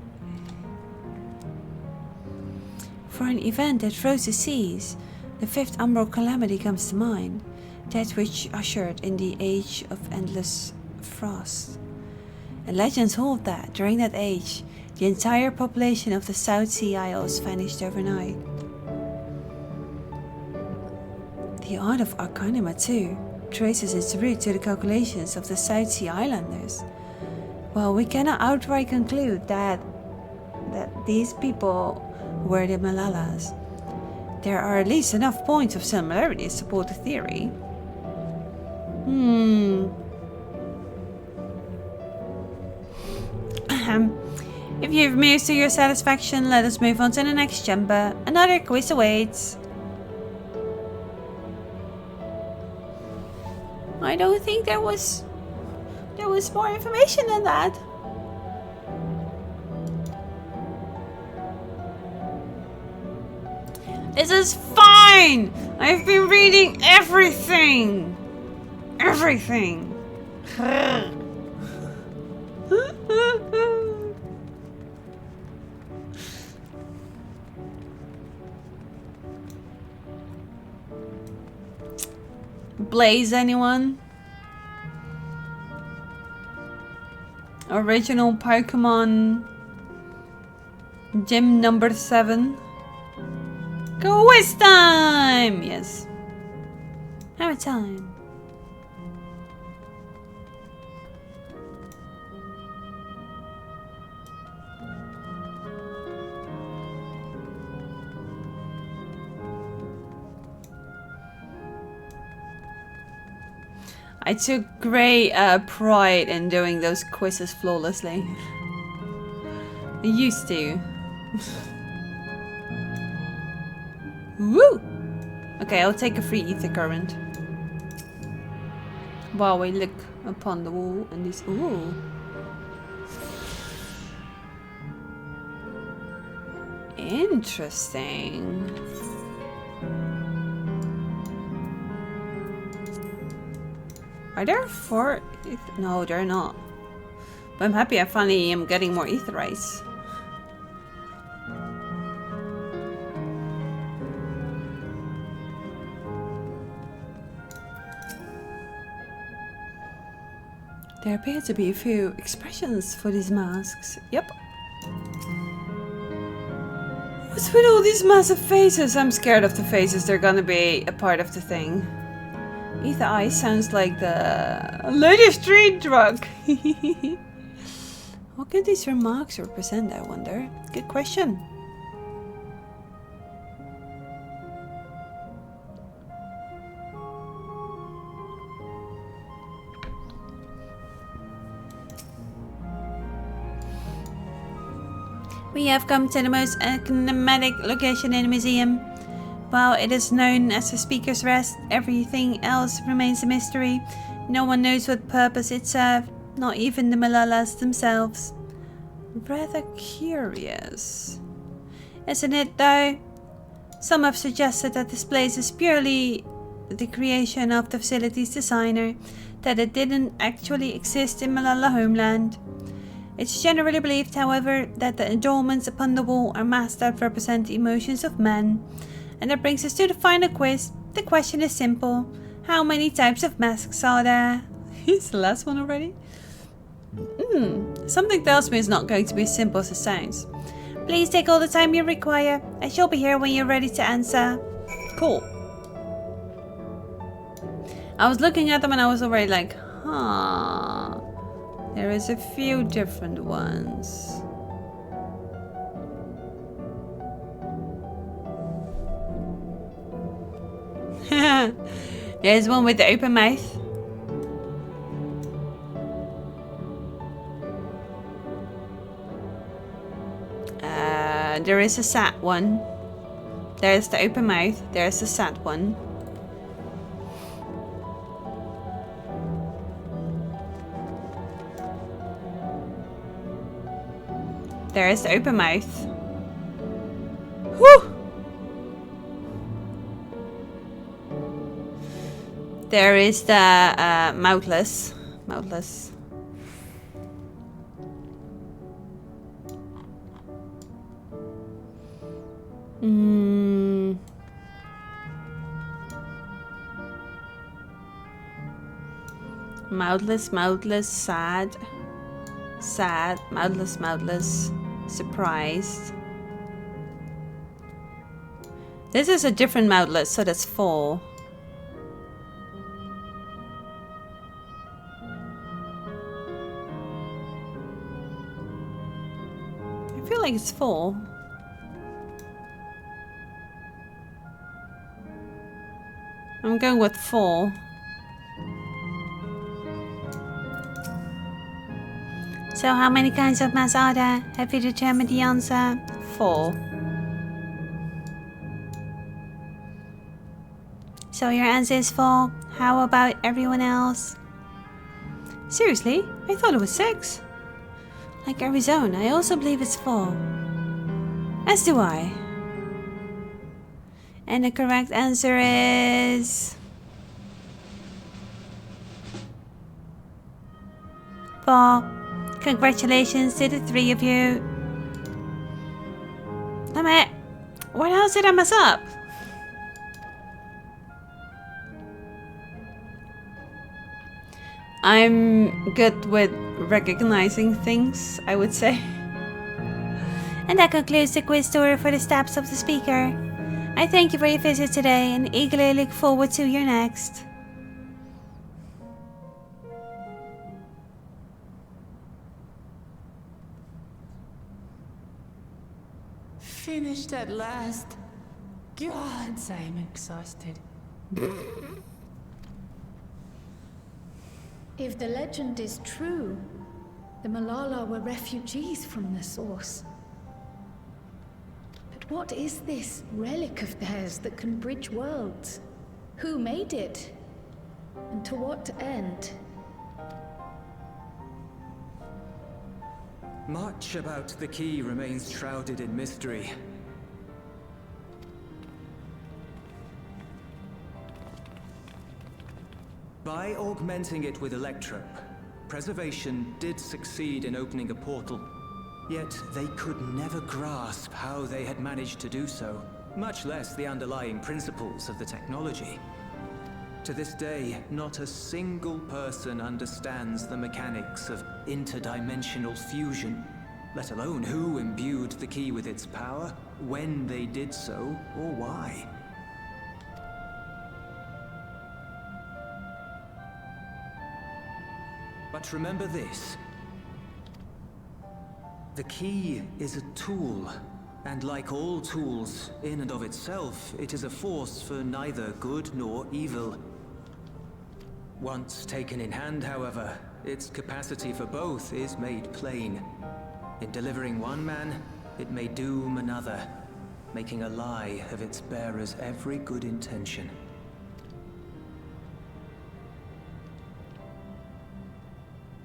For an event that froze the seas, the 5th umbral calamity comes to mind, that which ushered in the age of endless frost. And legends hold that, during that age, the entire population of the South Sea Isles vanished overnight. The art of Arcanima, too, traces its root to the calculations of the South Sea Islanders. While we cannot outright conclude that these people were the Malalas, there are at least enough points of similarity to support the theory. If you've moved to your satisfaction, let us move on to the next chamber. Another quiz awaits. I don't think there was more information than that. This is fine! I've been reading everything! Everything! Blaze, anyone? Original Pokemon Gym number 7. Quiz time! Yes. Hammer time. I took great pride in doing those quizzes flawlessly. I used to. Woo! Okay, I'll take a free ether current. While we look upon the wall and this. Ooh. Interesting. Are there 4? No, they're not. But I'm happy I finally am getting more etherites. There appear to be a few expressions for these masks. Yep. What's with all these massive faces? I'm scared of the faces. They're gonna be a part of the thing. Ether Eye sounds like the Lady Street drug. What could these remarks represent, I wonder? Good question. We have come to the most enigmatic location in the museum. While it is known as the Speaker's Rest, everything else remains a mystery. No one knows what purpose it served, not even the Malalas themselves. Rather curious, isn't it though? Some have suggested that this place is purely the creation of the facility's designer, that it didn't actually exist in Malala homeland. It's generally believed, however, that the adornments upon the wall are masks that represent the emotions of men. And that brings us to the final quiz. The question is simple. How many types of masks are there? Is the last one already? Something tells me it's not going to be as simple as it sounds. Please take all the time you require. I shall be here when you're ready to answer. Cool. I was looking at them and I was already like, huh. There is a few different ones. There's one with the open mouth. There is a sad one. There's the open mouth. There's the sad one. There is the open mouth. Woo! There is the mouthless. Mouthless. Mouthless, mouthless, sad. Sad, mouthless, mouthless, surprised. This is a different mouthless, so that's 4. I feel like it's 4. I'm going with 4. So how many kinds of mass are there? Have you determined the answer? 4. So your answer is 4. How about everyone else? Seriously? I thought it was 6. Like Arizona, I also believe it's 4. As do I. And the correct answer is... 4. Congratulations to the 3 of you. Damn it. What else did I mess up? I'm good with recognizing things, I would say. And that concludes the quiz tour for the steps of the speaker. I thank you for your visit today and eagerly look forward to your next. Finished at last. God, I'm exhausted. If the legend is true, the Malala were refugees from the source. But what is this relic of theirs that can bridge worlds? Who made it? And to what end? Much about the key remains shrouded in mystery. By augmenting it with electrope, Preservation did succeed in opening a portal. Yet they could never grasp how they had managed to do so, much less the underlying principles of the technology. To this day, not a single person understands the mechanics of interdimensional fusion, let alone who imbued the key with its power, when they did so, or why. But remember this. The key is a tool, and like all tools, in and of itself, it is a force for neither good nor evil. Once taken in hand, however, its capacity for both is made plain. In delivering one man, it may doom another, making a lie of its bearer's every good intention.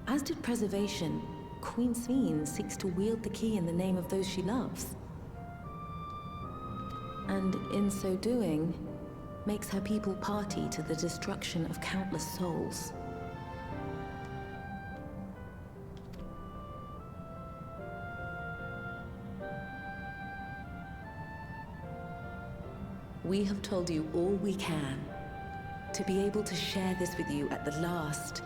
As did Preservation, Queen Sveen seeks to wield the key in the name of those she loves. And in so doing, makes her people party to the destruction of countless souls. We have told you all we can. To be able to share this with you at the last,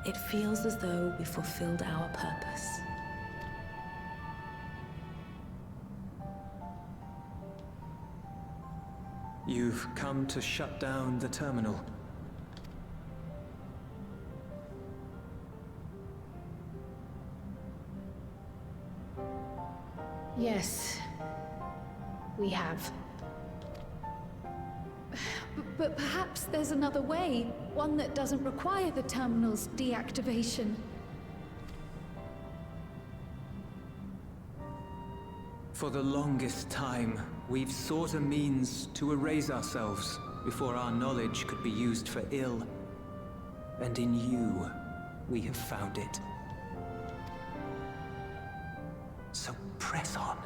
it feels as though we fulfilled our purpose. You've come to shut down the terminal. Yes, we have. But perhaps there's another way, one that doesn't require the terminal's deactivation. For the longest time, we've sought a means to erase ourselves before our knowledge could be used for ill. And in you, we have found it. So press on.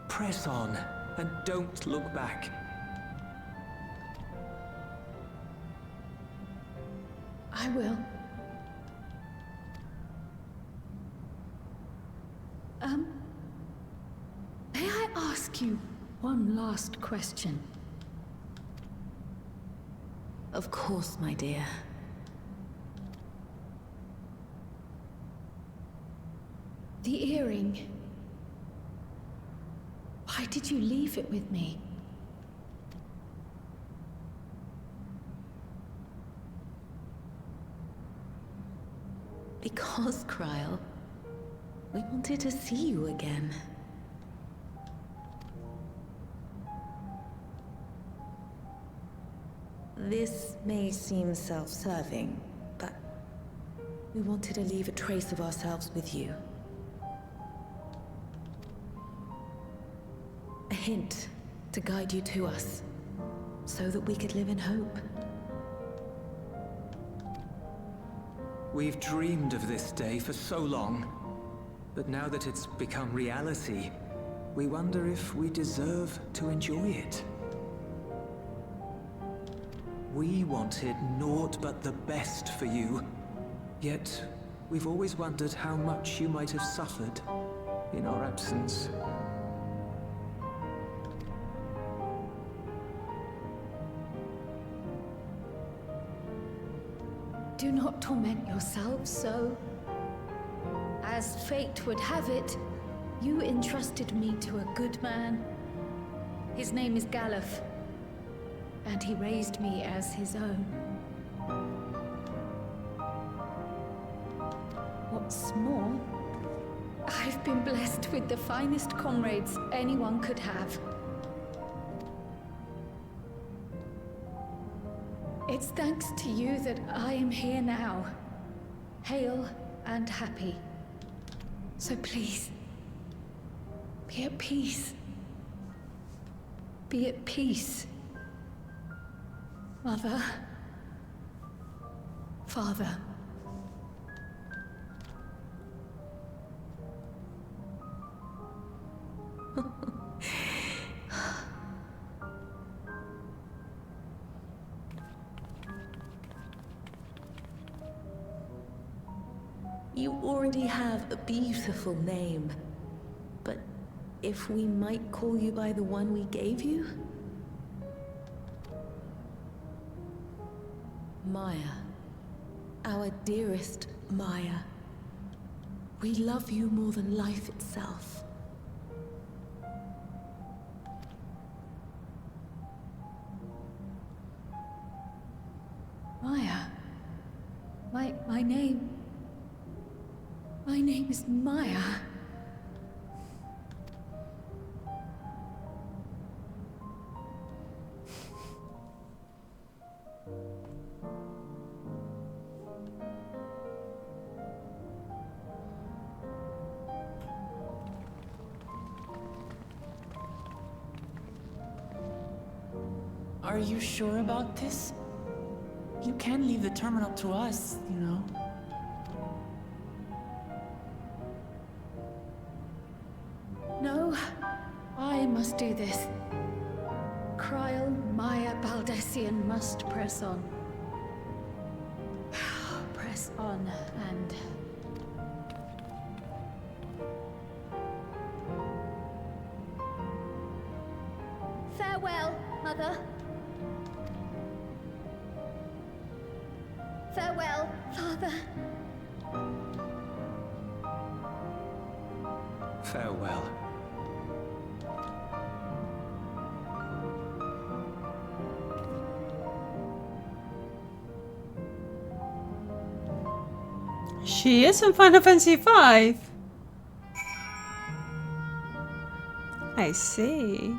Press on, and don't look back. I will. May I ask you one last question? Of course, my dear. The earring. Why did you leave it with me? Because, Kryl, we wanted to see you again. This may seem self-serving, but we wanted to leave a trace of ourselves with you. A hint to guide you to us, so that we could live in hope. We've dreamed of this day for so long, but now that it's become reality, we wonder if we deserve to enjoy it. We wanted naught but the best for you, yet we've always wondered how much you might have suffered in our absence. Do not torment yourselves so. As fate would have it, you entrusted me to a good man. His name is Galuf, and he raised me as his own. What's more, I've been blessed with the finest comrades anyone could have. It's thanks to you that I am here now, hale and happy. So please, be at peace. Be at peace. Mother. Father. You already have a beautiful name, but if we might call you by the one we gave you? Maya. Our dearest Maya. We love you more than life itself. Maya. My name is Maya. Are you sure about this? You can leave the terminal to us, you know. No, I must do this. Kryl, Maya, Baldessian must press on. Press on and... Farewell, Mother. Farewell, Father. Farewell. She is in Final Fantasy V. I see.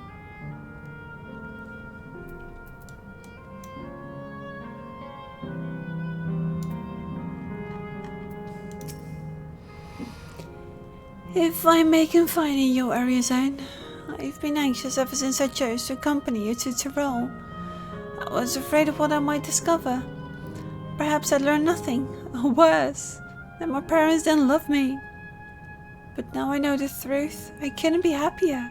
If I may confide in your area zone, I've been anxious ever since I chose to accompany you to Tyrol. I was afraid of what I might discover. Perhaps I'd learn nothing, or worse, that my parents didn't love me. But now I know the truth, I couldn't be happier.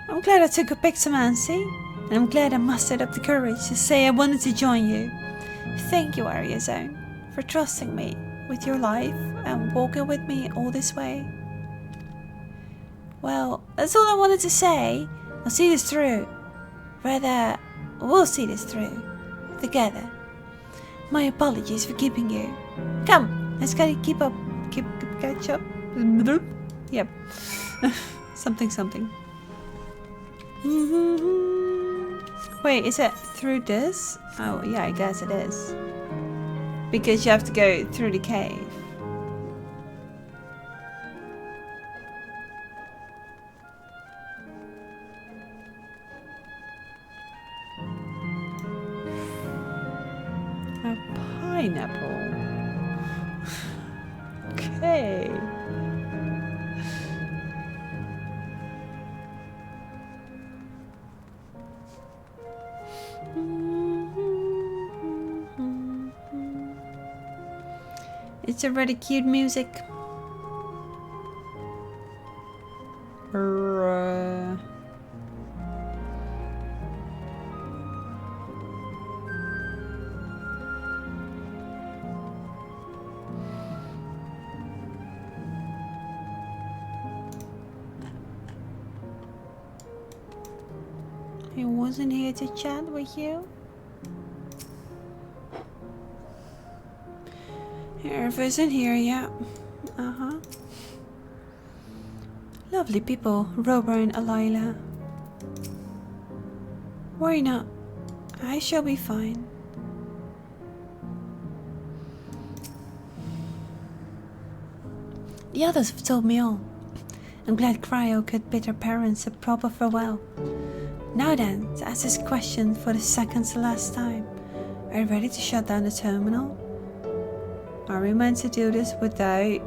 I'm glad I took a pictomancy, and I'm glad I mustered up the courage to say I wanted to join you. Thank you, Area Zone, for for trusting me with your life and walking with me all this way. Well, that's all I wanted to say. I'll see this through. Rather, we'll see this through. Together. My apologies for keeping you. Come, let's gotta keep up. Catch up. Yep. something. Wait, is it through this? Oh, yeah, I guess it is. Because you have to go through the cave. A pineapple. Okay. It's a really cute music. He wasn't here to chat with you. Irv isn't here yet. Lovely people, Robert and Alila. Worry not. I shall be fine. The others have told me all. I'm glad Cryo could bid her parents a proper farewell. Now then, to ask this question for the second to last time. Are you ready to shut down the terminal? Are we meant to do this without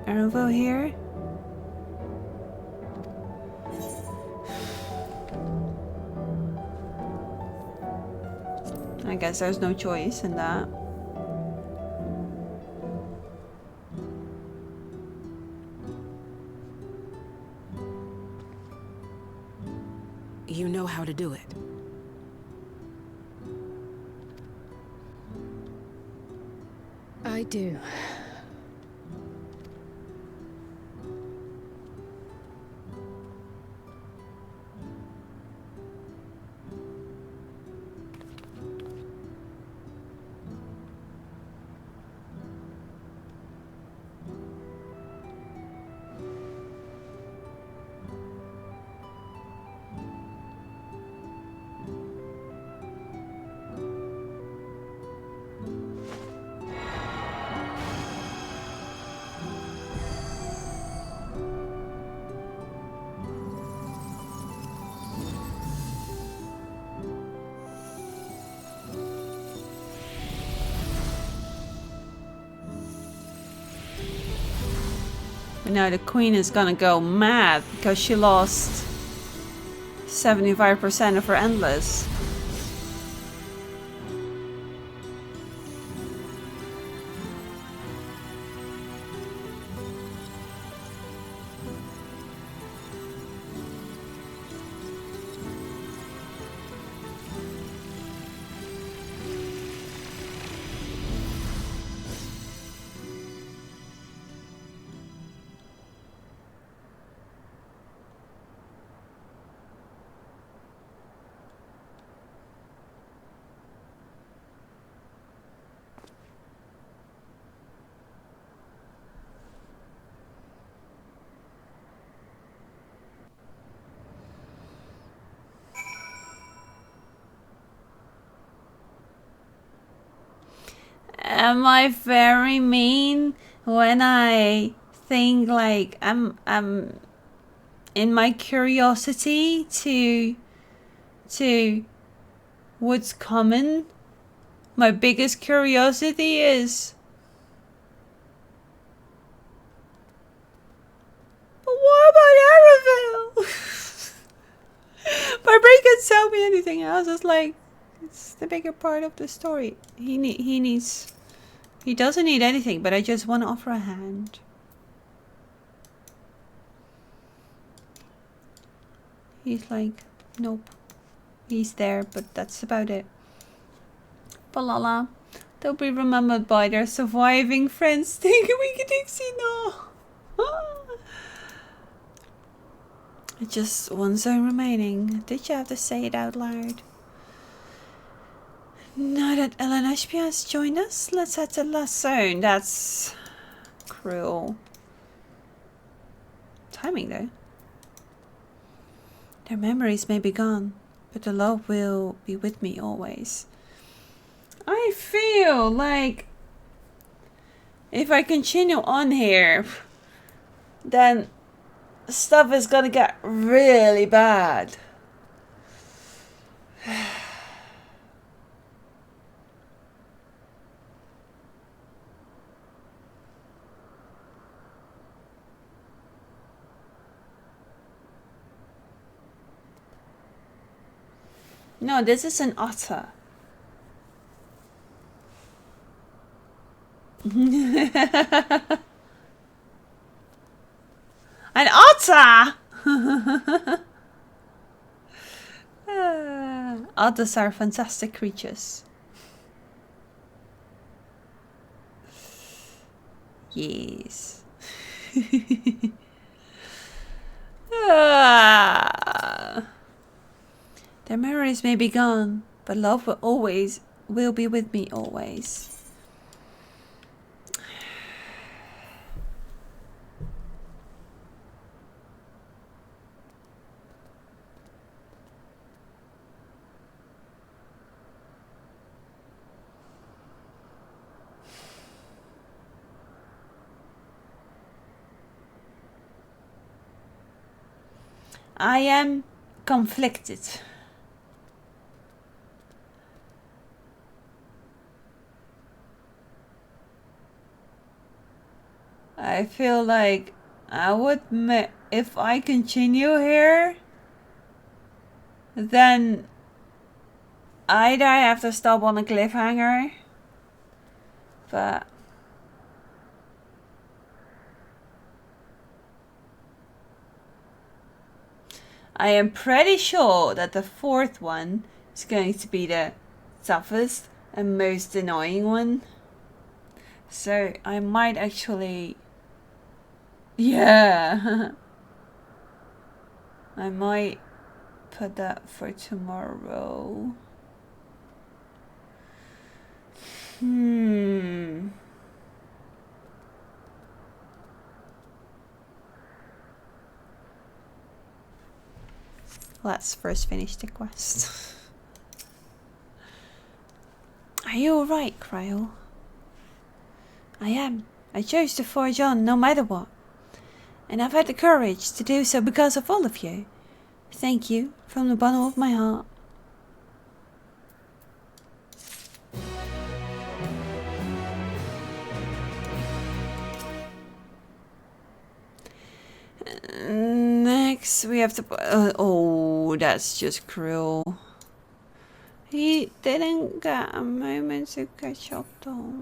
Ervo here? I guess there's no choice in that. You know how to do it. I do. Now the queen is gonna go mad because she lost 75% of her endless. Am I very mean when I think like I'm in my curiosity to what's coming? My biggest curiosity is, but what about Arraville? My brain can't tell me anything else. It's like it's the bigger part of the story. He doesn't need anything, but I just want to offer a hand. He's like, nope. He's there, but that's about it. Balala, They'll be remembered by their surviving friends. Take a week, Dixie, no. Just one zone remaining. Did you have to say it out loud? Now that Ellen Ashby has joined us, let's head to the last zone. That's cruel. Timing though. Their memories may be gone, but the love will be with me always. I feel like if I continue on here, then stuff is gonna get really bad. No, this is an otter. An otter! Otters are fantastic creatures. Yes. Their memories may be gone, but love will be with me always. I am conflicted. I feel like if I continue here, then either I have to stop on a cliffhanger, but I am pretty sure that the fourth one is going to be the toughest and most annoying one. So I might actually... Yeah. I might put that for tomorrow. Let's first finish the quest. Are you alright, Cryo? I am. I chose to forge on no matter what. And I've had the courage to do so because of all of you. Thank you from the bottom of my heart. Next we have to... oh, that's just cruel. He didn't get a moment to catch up though.